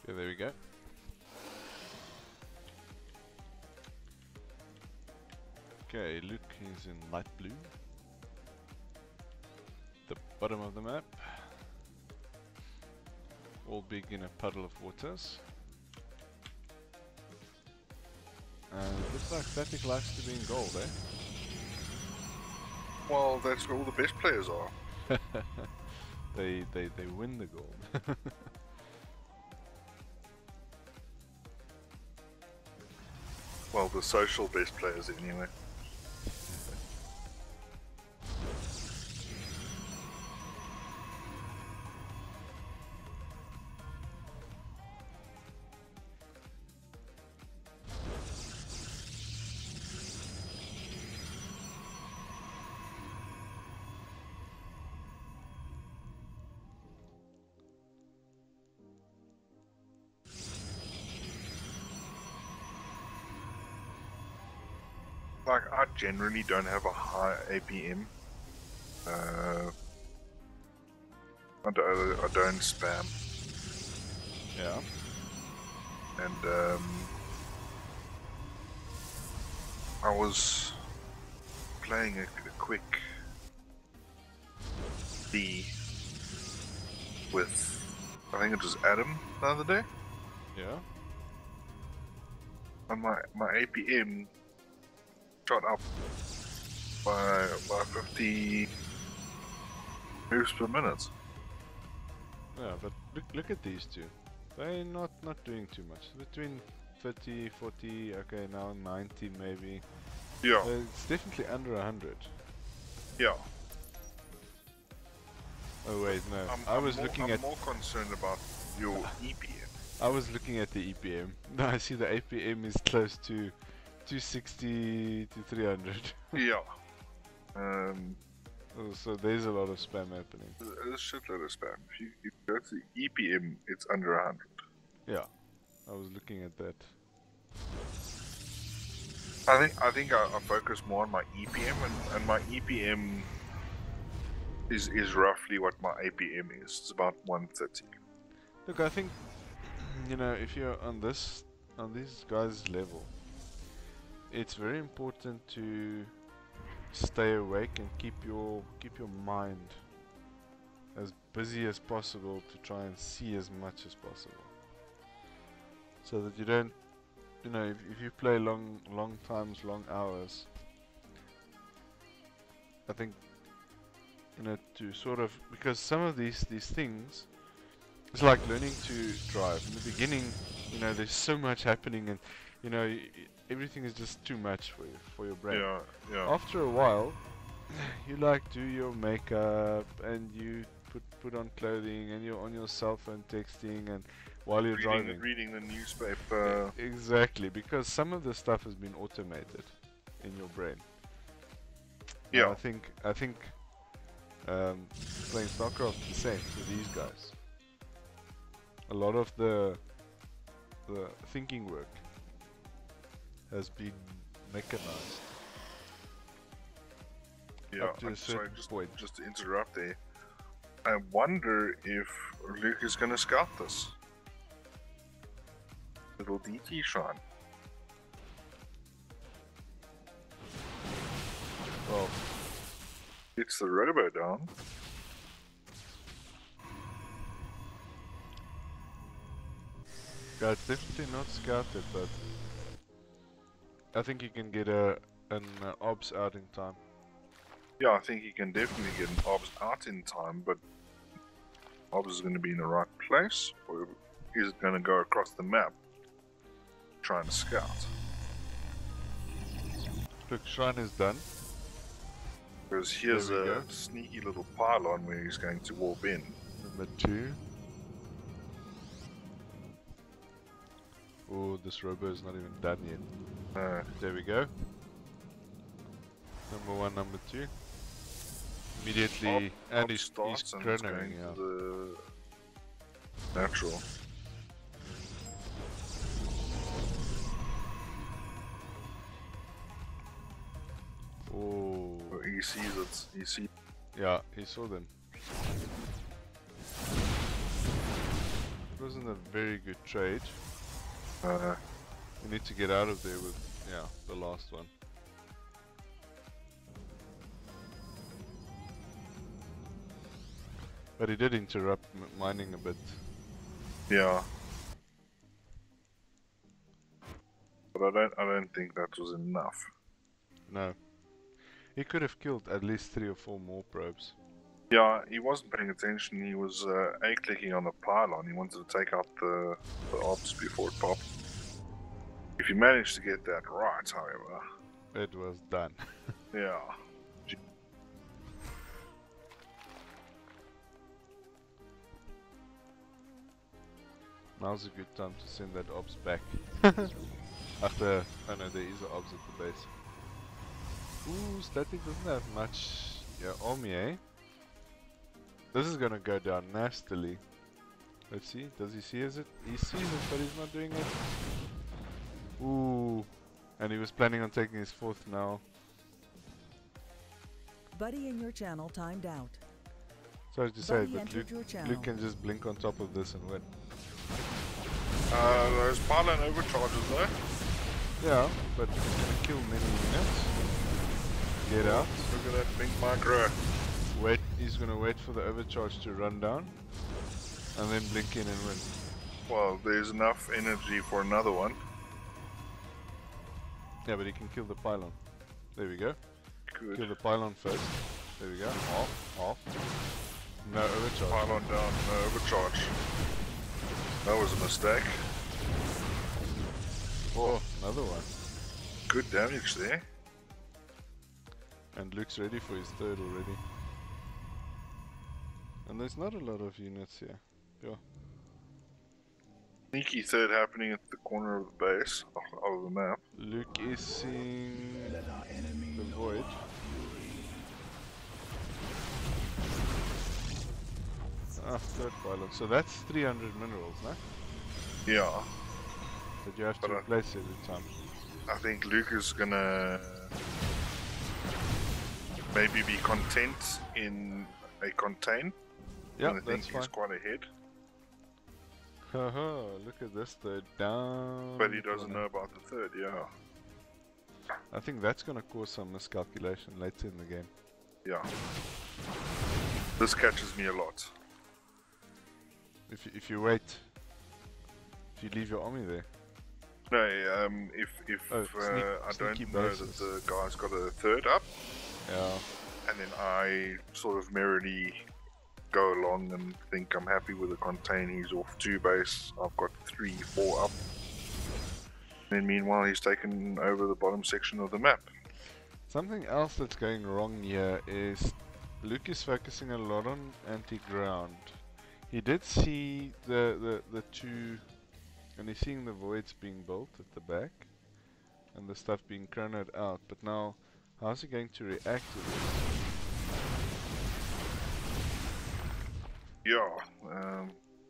Okay, there we go. Okay, Luke is in light blue. The bottom of the map. All big in a puddle of waters. And it looks like Static likes to be in gold, eh? Well, that's where all the best players are. they win the gold. Well, the social best players anyway. Like, I generally don't have a high APM. I don't spam. Yeah. And I was playing a quick D with, I think it was Adam the other day. Yeah. And my APM shot up by 50 moves per minute. Yeah, but look at these two. They're not doing too much. Between 30, 40, okay, now 90 maybe. Yeah, It's definitely under 100. yeah. Oh wait, no. I'm more concerned about your EPM. I was looking at the EPM. No, I see the APM is close to 260 to 300. Yeah. Oh, so there's a lot of spam happening. There's a shitload of spam. If you go to the EPM, it's under 100. Yeah, I was looking at that. I think I focus more on my EPM, and my EPM is roughly what my APM is. It's about 130. Look, I think, you know, if you're on these guys' level, it's very important to stay awake and keep your mind as busy as possible to try and see as much as possible, so that you don't, you know, if you play long times, long hours, I think, you know, to sort of, because some of these things, it's like learning to drive. In the beginning, you know, there's so much happening, and you know, everything is just too much for your brain. Yeah, yeah. After a while, you like do your makeup and you put on clothing and you're on your cell phone texting and while you're driving. Reading the newspaper. Exactly, because some of the stuff has been automated in your brain. Yeah. And I think playing StarCraft is the same for these guys. A lot of the thinking work has been mechanized. Yeah, up to a I'm sorry, certain point. just to interrupt there. I wonder if Luke is going to scout this little DT shrine. Well, it's the robo down. yeah, it's definitely not scouted, but I think you can get an obs out in time. Yeah, I think he can definitely get an obs out in time, but obs is going to be in the right place, or is it going to go across the map trying to scout? Look, shrine is done. Because here's a sneaky little pylon where he's going to warp in. Number 2. Oh, this robo is not even done yet. There we go. Number 1, number 2. Immediately, and he's chronoing, yeah. The natural. Oh. He sees it. He sees. Yeah, he saw them. It wasn't a very good trade. You need to get out of there with, yeah, the last one. But he did interrupt mining a bit. Yeah. But I don't think that was enough. No. He could have killed at least 3 or 4 more probes. Yeah, he wasn't paying attention. He was A-clicking on the pylon. He wanted to take out the ops before it popped. If he managed to get that right, however, it was done. Yeah. Now's a good time to send that ops back. After, oh no, there is an ops at the base. Ooh, static doesn't have much. Yeah, army, eh? This is gonna go down nastily. Let's see, does he see it? He sees it, but he's not doing it. Ooh, and he was planning on taking his 4th now. Buddy in your channel timed out. Sorry to say, Buddy but entered your channel. Luke can just blink on top of this and win. Those pylon overcharges though. Yeah, but he's gonna kill many units. Get out. Look at that pink micro. Wait, he's gonna wait for the overcharge to run down, and then blink in and win. Well, there's enough energy for another one. Yeah, but he can kill the pylon. There we go. Good. Kill the pylon first. There we go. Off. No overcharge. Pylon down, no overcharge. That was a mistake. Oh, another one. Good damage there. And Luke's ready for his third already. And there's not a lot of units here. Yeah. Sneaky third happening at the corner of the base, of the map. Luke is seeing the void. Ah, third pylon. So that's 300 minerals, no? Yeah, But you have to But, replace it every time. I think Luke is gonna maybe be content in a contain. Yeah, and I think that's he's fine. quite ahead. Haha, look at this third down. But he the doesn't corner. know about the third, yeah. I think that's gonna cause some miscalculation later in the game. Yeah. This catches me a lot. If you wait, if you leave your army there. No, if Oh, I sneaky don't know bases. that the guy's got a third up, Yeah. and then I sort of merrily go along and think I'm happy with the contain, he's off 2 base, I've got 3, 4 up. Then meanwhile he's taken over the bottom section of the map. Something else that's going wrong here is Luke is focusing a lot on anti-ground. He did see the two, and he's seeing the voids being built at the back, and the stuff being chronoed out, but now, how's he going to react to this? Yeah,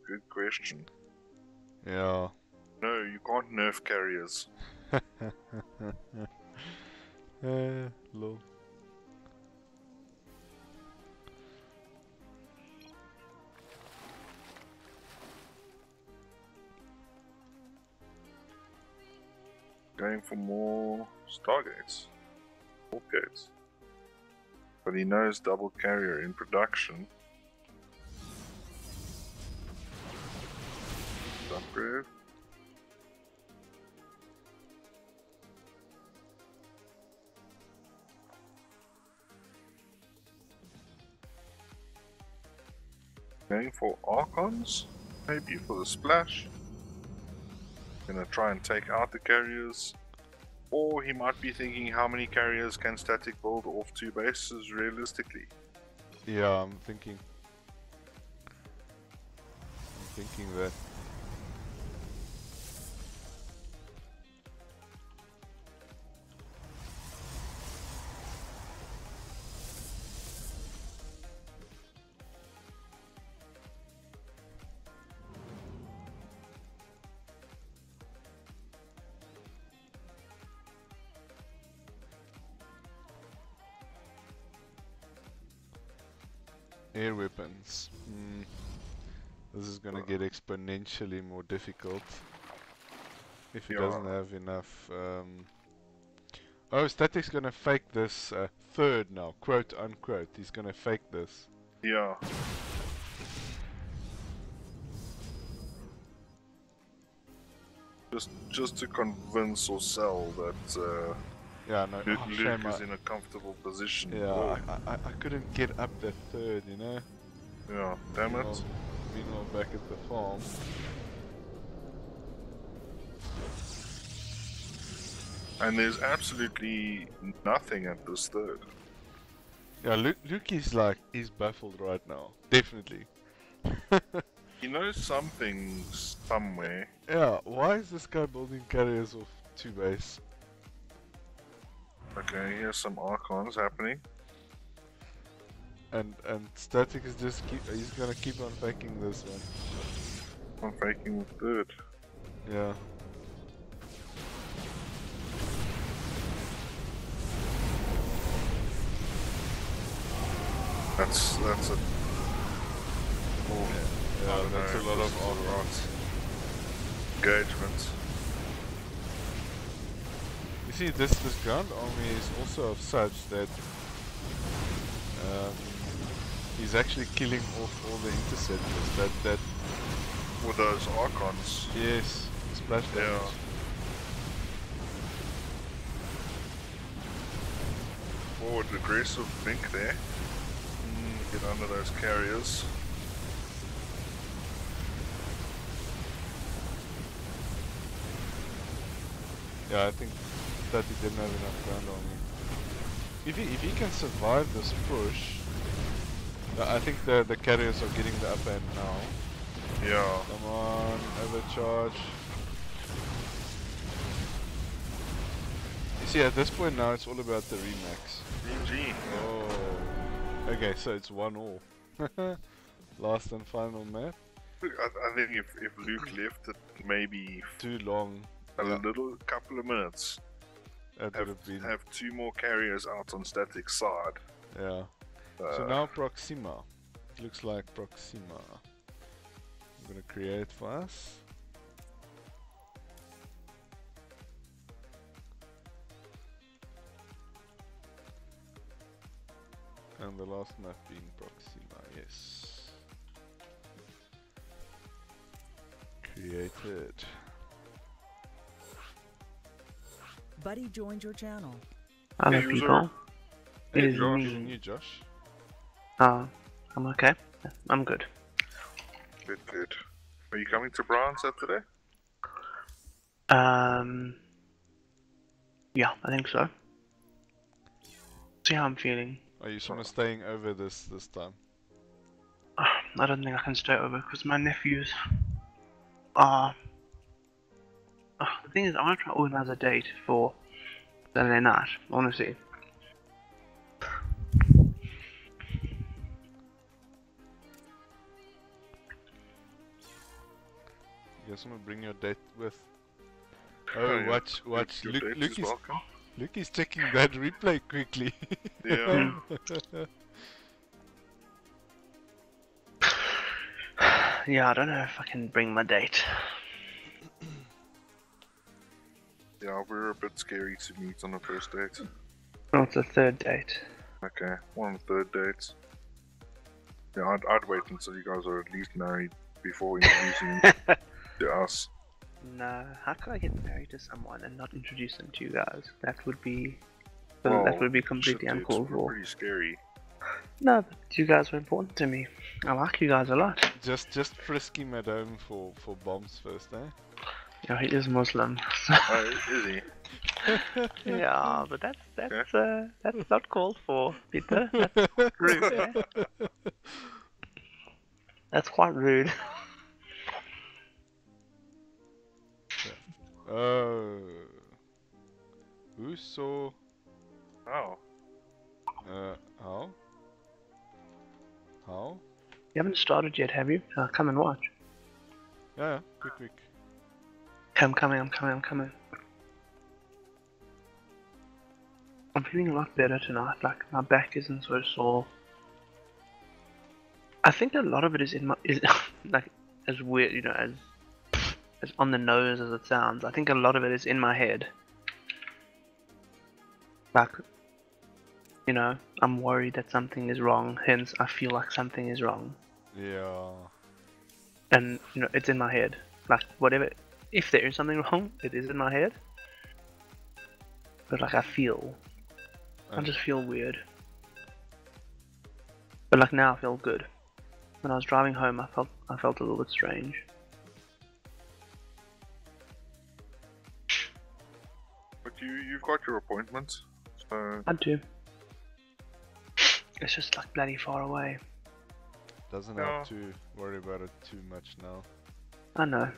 good question. Yeah. No, you can't nerf carriers. Lol. Going for more Stargates. Warp gates. But he knows double carrier in production. Upgrade. Going for Archons, maybe for the splash. Gonna try and take out the carriers. Or he might be thinking how many carriers can static build off 2 bases realistically. Yeah, I'm thinking that. Air weapons. This is gonna get exponentially more difficult if he doesn't have enough. Oh, Static's gonna fake this third now, quote unquote. He's gonna fake this. Yeah. Just to convince or sell that Yeah, no. Luke, Oh, Luke shame is in a comfortable position. yeah, Oh, I couldn't get up that third, you know. yeah, damn it. Meanwhile, back at the farm. And there's absolutely nothing at this third. Yeah, Luke is like, he's baffled right now. Definitely. He knows something somewhere. Yeah, why is this guy building carriers off 2 base? Okay, here's some Archons happening. And Static is just he's gonna keep on faking this one. I'm faking the third. Yeah. That's a Yeah, that's a lot of Archons. Engagement. You see, this ground army is also of such that he's actually killing off all the interceptors. That With those Archons. yes, splash damage. Yeah. forward aggressive think there. Get under those carriers. Yeah, I think that he didn't have enough ground on me. If he can survive this push, I think the carriers are getting the upper end now. Yeah. Come on, overcharge. You see, at this point now, it's all about the remax. GG. Oh. Okay, so it's 1-all. Last and final map. I think if Luke left it maybe Too long. a little couple of minutes, That would have been. have 2 more carriers out on static side. Yeah. So now Proxima. It looks like Proxima. I'm gonna create for us. And the last map being Proxima, yes. Created. Buddy joined your channel. Hello, Hey, user. people. It Hey is Josh, me. and you Josh? I'm okay. I'm good. Good, good. Are you coming to Brown Saturday? Yeah, I think so. See how I'm feeling. Are you sort of staying over this time? I don't think I can stay over because my nephews are. The thing is, I want to try to organize a date for Saturday night. Honestly, You guys wanna bring your date with? Oh, Oh, yeah. watch. Your Luke, date Luke is is welcome. Luke is checking that replay quickly. Yeah. yeah, I don't know if I can bring my date. Yeah, we're a bit scary to meet on the first date. Oh, it's a third date. Okay, one of the third dates. Yeah, I'd wait until you guys are at least married before introducing to us. No, how could I get married to someone and not introduce them to you guys? That would be. Well, that would be completely shit, dudes, uncalled we're for. pretty scary. No, but you guys were important to me. I like you guys a lot. just frisky madame for bombs first, eh? Yeah, he is Muslim. Oh, is he? yeah, but that's not called for, Peter. That's rude. Eh? That's quite rude. Oh. Who saw? Oh. How? How? You haven't started yet, have you? Come and watch. Yeah, quick. I'm coming. I'm feeling a lot better tonight. Like my back isn't so sore. I think a lot of it is like as weird, you know, as on the nose as it sounds. I think a lot of it is in my head. Like, you know, I'm worried that something is wrong. Hence, I feel like something is wrong. Yeah. And you know, it's in my head. Like whatever. If there is something wrong, it is in my head. But like I just feel weird. But like now I feel good. When I was driving home, I felt a little bit strange. But you've got your appointment, so I do. It's just like bloody far away. Doesn't Yeah. have to worry about it too much now. I know. you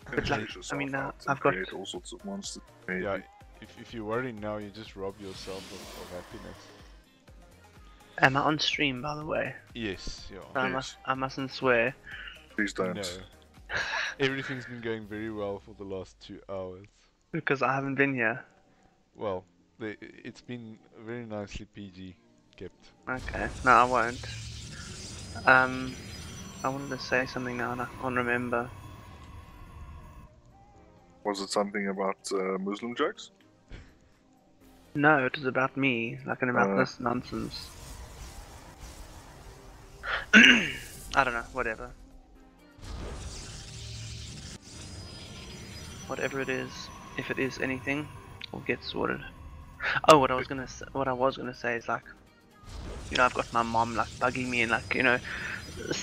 can But like, stress yourself I mean, out and I've got. create all sorts of monsters. Maybe. Yeah. If you worry now, you just rob yourself of happiness. Am I on stream, by the way? Yes, you I are. Yes. mustn't swear. Please don't. No. Everything's been going very well for the last 2 hours. Because I haven't been here. Well, it's been very nicely PG kept. Okay, no, I won't. I wanted to say something now and I can't remember. Was it something about Muslim jokes? No, it was about me, like, and about this nonsense. I don't know, whatever. Whatever it is, if it is anything, will get sorted. Oh, what I was gonna say is like, you know, I've got my mom like bugging me and like, you know,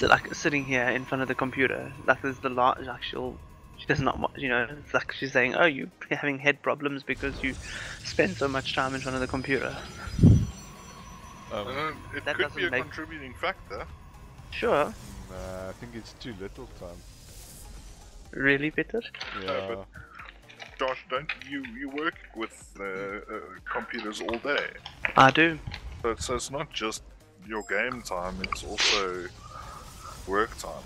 like sitting here in front of the computer, like there's the large actual. She does not, you know, it's like she's saying, "Oh, you're having head problems because you spend so much time in front of the computer." It That could be a doesn't make- contributing factor. Sure, Nah, I think it's too little time. really, Peter. Yeah. But Josh, don't you work with computers all day? I do. So it's not just your game time; it's also work time.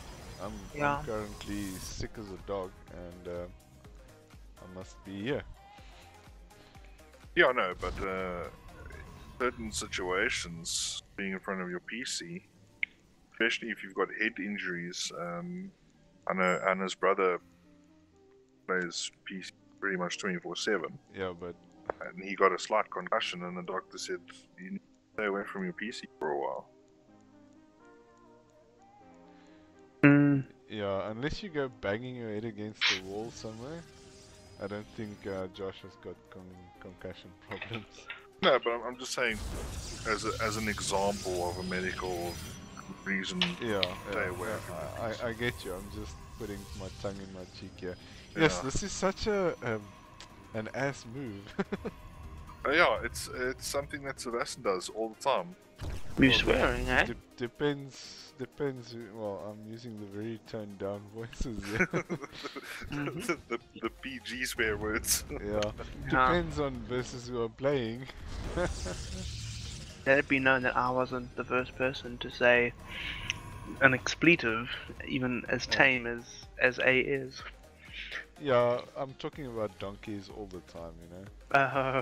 Yeah. I'm currently sick as a dog, and I must be here. Yeah, no, but certain situations, being in front of your PC, especially if you've got head injuries. I know Anna's brother plays PC pretty much 24/7, Yeah, but and he got a slight concussion, and the doctor said you need to stay away from your PC for a while. Mm, yeah, unless you go banging your head against the wall somewhere, I don't think Josh has got concussion problems. No, but I'm just saying, as an example of a medical reason. Yeah, Stay away from it. I get you. I'm just putting my tongue in my cheek here. Yes, Yeah. this is such a an ass move. Yeah, it's something that Sebastian does all the time. you swearing, eh? Depends. Well, I'm using the very toned down voices here. the PG swear words. Yeah. Depends on versus who I'm playing. Let it be known that I wasn't the first person to say an expletive, even as tame as A is. Yeah, I'm talking about donkeys all the time, you know.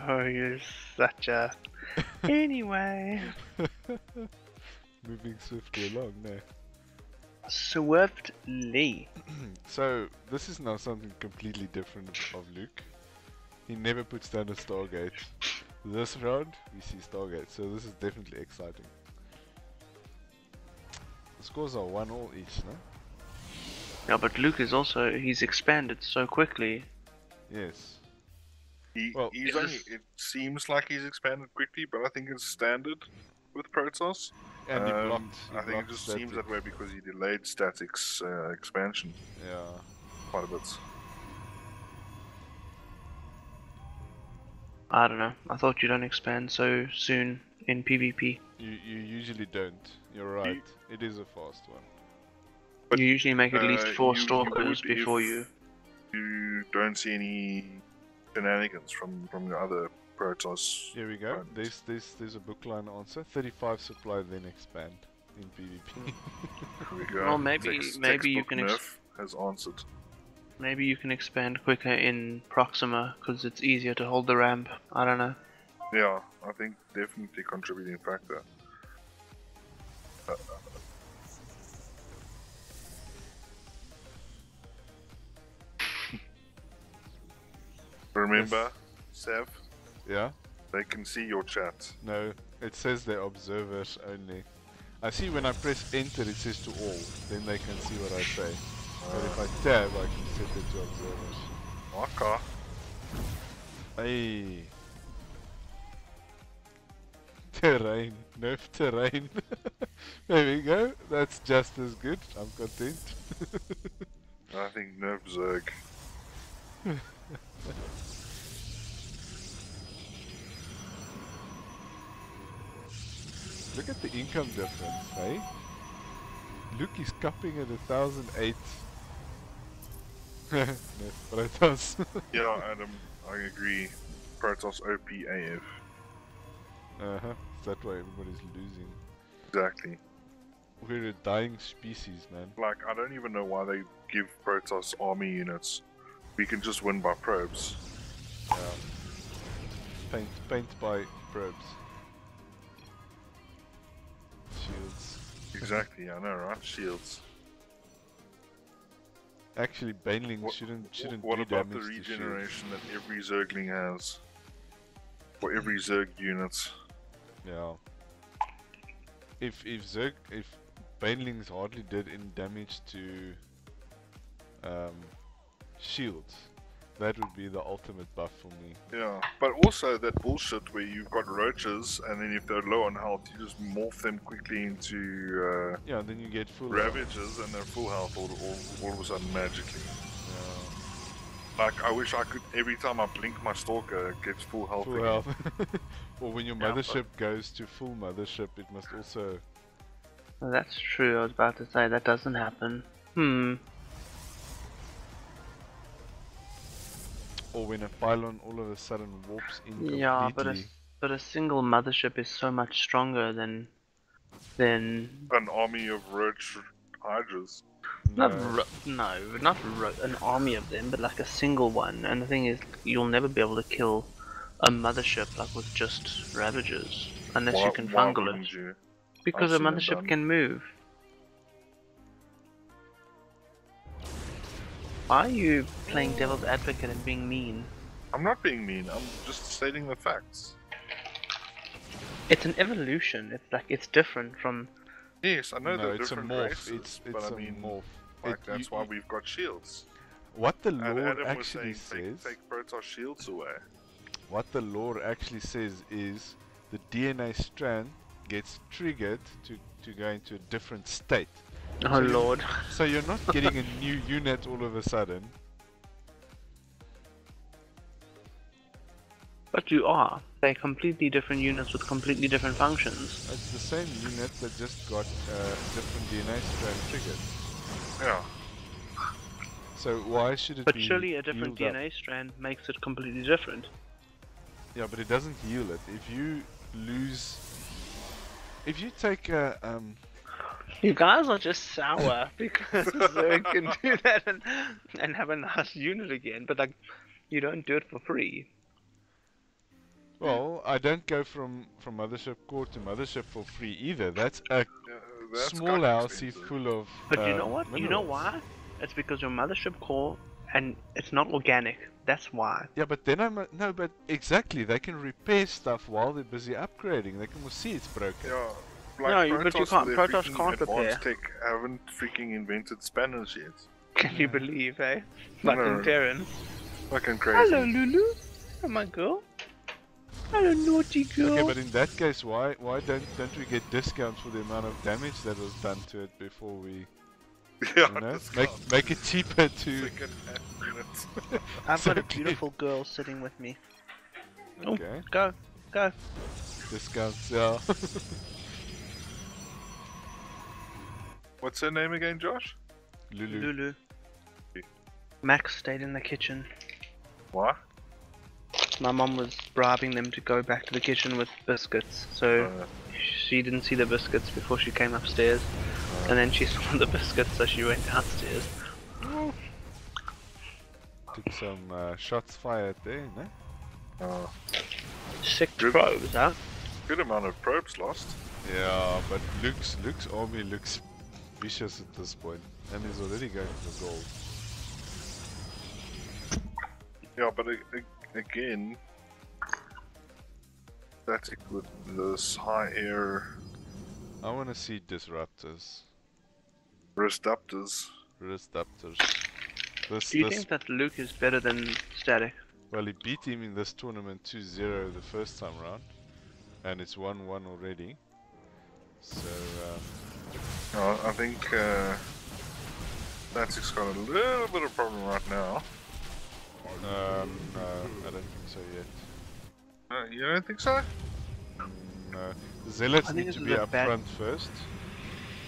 Oh, you're such a. Anyway. Moving swiftly along there. Swiftly. So, this is now something completely different of Luke. He never puts down a Stargate. This round, we see Stargate, so this is definitely exciting. The scores are 1-1 each, no? Yeah, but Luke is also, he's expanded so quickly. Yes. He's only, it seems like he's expanded quickly, but I think it's standard with Protoss. And he blocked. I think it just seems that way because he delayed Static's expansion. Yeah. Quite a bit. I don't know. I thought you don't expand so soon in PvP. You usually don't. You're right. It is a fast one. But, you usually make at least 4 you stalkers would before if you. You don't see any shenanigans from the other Protoss. Here we go. There's a bookline answer. 35 supply, then expand in PvP. Here we go. Well, maybe you Textbook can Nerf has answered. maybe you can expand quicker in Proxima because it's easier to hold the ramp. I don't know. Yeah, I think definitely contributing factor. Remember, Sev? Yeah? They can see your chat. No, it says they're observers only. I see when I press enter it says to all, then they can see what I say. But if I tab I can set it to observers. Okay. Hey. Terrain, nerf terrain. There we go, that's just as good, I'm content. I think Nerf Zerg. Look at the income difference, hey? Luke is cupping at 1,008. Nerf Protoss. Yeah, Adam, I agree. Protoss OP AF. Uh-huh, that's why everybody's losing. Exactly. We're a dying species, man. Like, I don't even know why they give Protoss army units. We can just win by probes. Paint by probes. Shields. Exactly, I know, right? Shields. Actually, Banelings shouldn't What do about the damage to shields. regeneration that every Zergling has? For every Zerg unit. Yeah. If Banelings hardly did any damage to shields, That would be the ultimate buff for me. Yeah, but also that bullshit where you've got roaches, and then if they're low on health, you just morph them quickly into Yeah, then you get full ravages, and they're full health all of a sudden magically. Yeah. Like, I wish I could, every time I blink my stalker, it gets full health Full again. health. Or when your mothership goes to full mothership, it must also... Well, that's true, I was about to say that doesn't happen. Or when a pylon all of a sudden warps in completely. Yeah, but a single mothership is so much stronger than An army of roach hydras. not an army of them, but like a single one. And the thing is, you'll never be able to kill a mothership like with just ravages unless you can fungal it. You? Because I've a seen it mothership done. can move. Why are you playing devil's advocate and being mean? I'm not being mean, I'm just stating the facts. It's an evolution. It's like it's different from. Yes, I know No, they're it's a different morph. races, It's but a I mean, morph. like, that's why we've got shields. What the And lore Adam was actually saying, says... take Protoss shields away. What the lore actually says is the DNA strand gets triggered to go into a different state. Oh So lord. So you're not getting a new unit all of a sudden. But you are. They're completely different units with completely different functions. It's the same unit that just got different DNA strand triggered. Yeah. So why should it But be surely a different healed up? DNA strand makes it completely different. Yeah, but it doesn't heal it. If you lose... If you take a... You guys are just sour because Zerg can do that and have a nice unit again, but like, you don't do it for free. Well, I don't go from Mothership Core to Mothership for free either. That's a That's small kinda housey expensive. full of But you know what? You know minerals. why? It's because your mothership core, and it's not organic. That's why. Yeah, but then no, but exactly, they can repair stuff while they're busy upgrading. They can see it's broken. Yeah. No, but you can't. with their Protoss freaking can't repair. advanced tech haven't freaking invented spanners yet. Can you believe, eh? No. Fucking parents. Fucking crazy. Hello, Lulu. Oh my girl. Hello, naughty girl. Okay, but in that case, why don't we get discounts for the amount of damage that was done to it before we, Yeah, you know, discount. make it cheaper to... Second hand units. I've got a Exactly. beautiful girl sitting with me. Okay. Oh, go. Discounts, yeah. What's her name again, Josh? Lulu. Lulu. Max stayed in the kitchen. Why? My mom was bribing them to go back to the kitchen with biscuits, so she didn't see the biscuits before she came upstairs, and then she saw the biscuits, so she went downstairs. Took some shots fired there, no? 6 probes, huh? Good amount of probes lost. Yeah, but Luke's army looks vicious at this point, and he's already going for gold. Yeah, but again, static with this high air I want to see disruptors. Disruptors. Do you think that Luke is better than Static? Well, he beat him in this tournament 2-0 the first time round, and it's 1-1 already. So, I think Static's got a little bit of problem right now. no, I don't think so yet. You don't think so? No. The Zealots I think need to this be is a up bad- front first.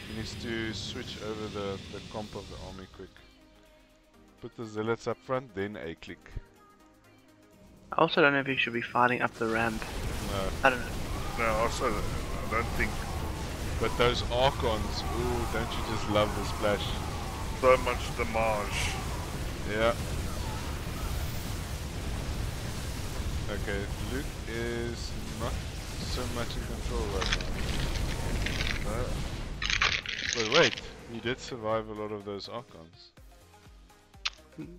He needs to switch over the comp of the army quick. Put the Zealots up front, then a click. I also don't know if he should be fighting up the ramp. No. I don't know. No, also, I don't think But those Archons, ooh, don't you just love the splash? so much damage. Yeah. Okay, Luke is not so much in control right now. No. But wait, he did survive a lot of those Archons.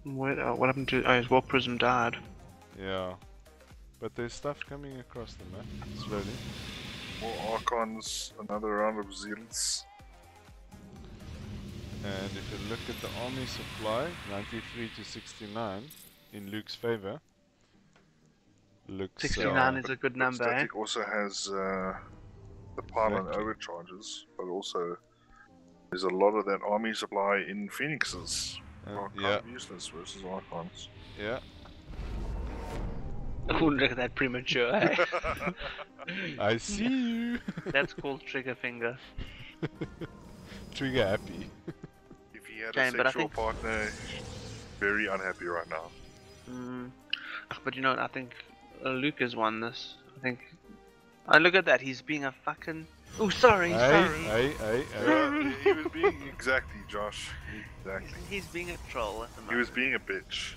What happened to... Oh, his Warp Prism died. Yeah. But there's stuff coming across the map, slowly. More Archons, another round of Zealots. And if you look at the army supply, 93 to 69, in Luke's favor. Looks 69 is a good number, eh? Static also has the pylon Exactly. overcharges, but also there's a lot of that army supply in Phoenixes. Are kind yeah, of useless versus Archons. yeah. Oh, look at that premature, eh? I see you. That's called trigger finger. Trigger happy. If he had Shame, a but I sexual think- partner, he's very unhappy right now. But you know, I think Luke has won this. I think. Oh, look at that. He's being a fucking. Oh, sorry, sorry. He was being exactly, Josh. Exactly. He's being a troll at the moment. He was being a bitch.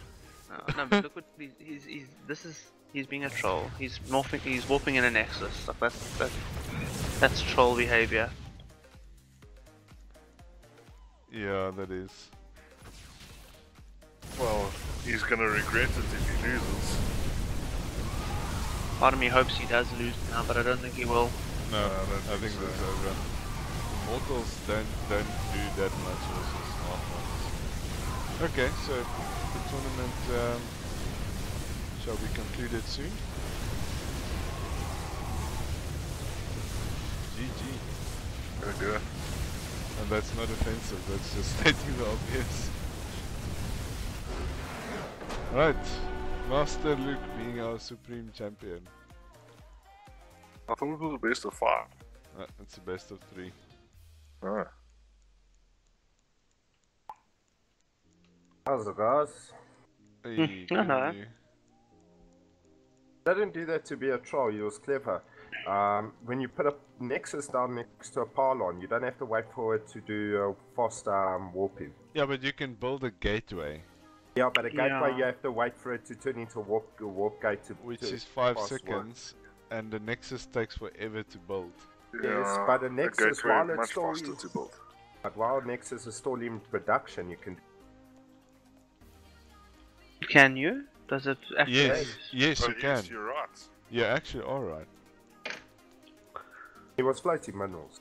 No, but look what he's being a troll. He's morphing. He's warping in a nexus. Like that's troll behavior. Yeah, that is. Well, he's gonna regret it if he loses. Part of me hopes he does lose now, but I don't think he will. No, I think that's over. Mortals don't do that much versus Archons. Okay, so the tournament shall be concluded soon. GG. Gonna do it. And that's not offensive, that's just stating the obvious. Right, Master Luke being our supreme champion. I thought it was the best of 5. It's a best of 3. Alright. How's it, guys? Hey, Hello. They didn't do that to be a troll, he was clever. When you put a nexus down next to a pylon, you don't have to wait for it to do fast warping. Yeah, but you can build a gateway. Yeah, but a gateway Yeah. you have to wait for it to turn into a warp gate to Which to is 5 fast work. seconds, and the nexus takes forever to build. Yes, but a Nexus, gateway while it's much still faster to build. But while Nexus is still in production, you can. Can you? Does it activate? Yes, Oh, you yes, can. you're right. You actually are right. He was floating minerals.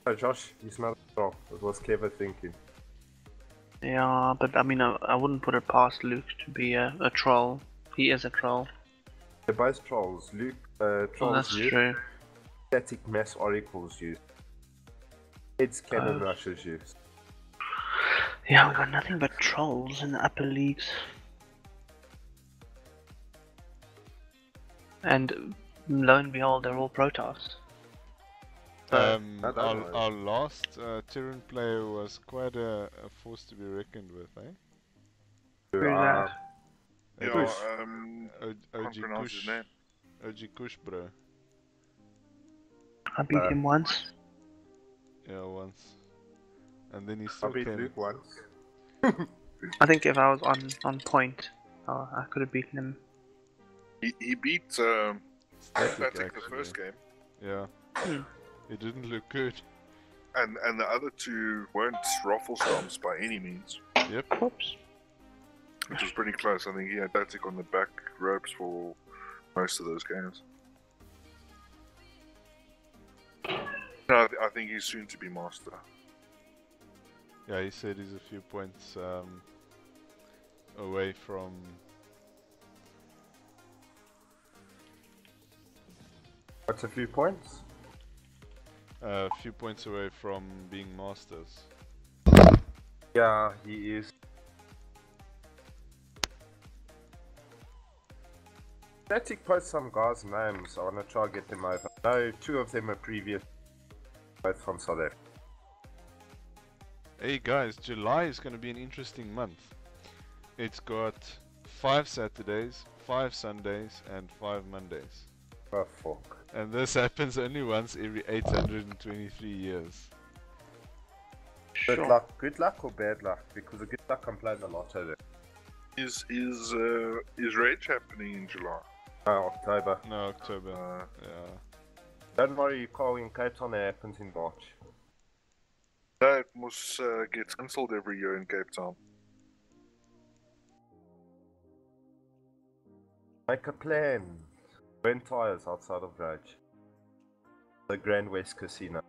So Josh, he's not a troll. It was clever thinking. Yeah, but I mean, I wouldn't put it past Luke to be a troll. He is a troll. They're both trolls. Luke, Well, trolls that's use true. static mass oracles use. Heads cannon Oh. rushes use. Yeah, we got nothing but trolls in the upper leagues. And lo and behold, they're all Protoss. I don't know. Our last Terran player was quite a force to be reckoned with, eh? Who's that? Yeah, Kush. OG can't pronounce his Kush. name. OG Kush, bro. I beat him once. Yeah, once. And then he I still beat came. Luke once. I think if I was on point, I could have beaten him. He beat Static, Static the actually. first game, Yeah. It didn't look good. and the other 2 weren't raffle stomps by any means, Yep. Oops. which was pretty close. I think he had Static on the back ropes for most of those games. No, I think he's soon to be master. Yeah, he said he's a few points away from. What's a few points? A few points away from being masters. Yeah, he is. Static post some guys' names. I want to try to get them over. No, 2 of them are previous, both from South Africa. Hey guys, July is going to be an interesting month. It's got 5 Saturdays, 5 Sundays, and 5 Mondays. Oh fuck. And this happens only once every 823 years. Good luck or bad luck? Because the good luck can play the lotto there. Is Rage happening in July? No, October. No, October. Yeah. Don't worry, Carl, in Cape Town it happens in March. That must get cancelled every year in Cape Town. Make a plan. Rent tires outside of Rage. The Grand West Casino.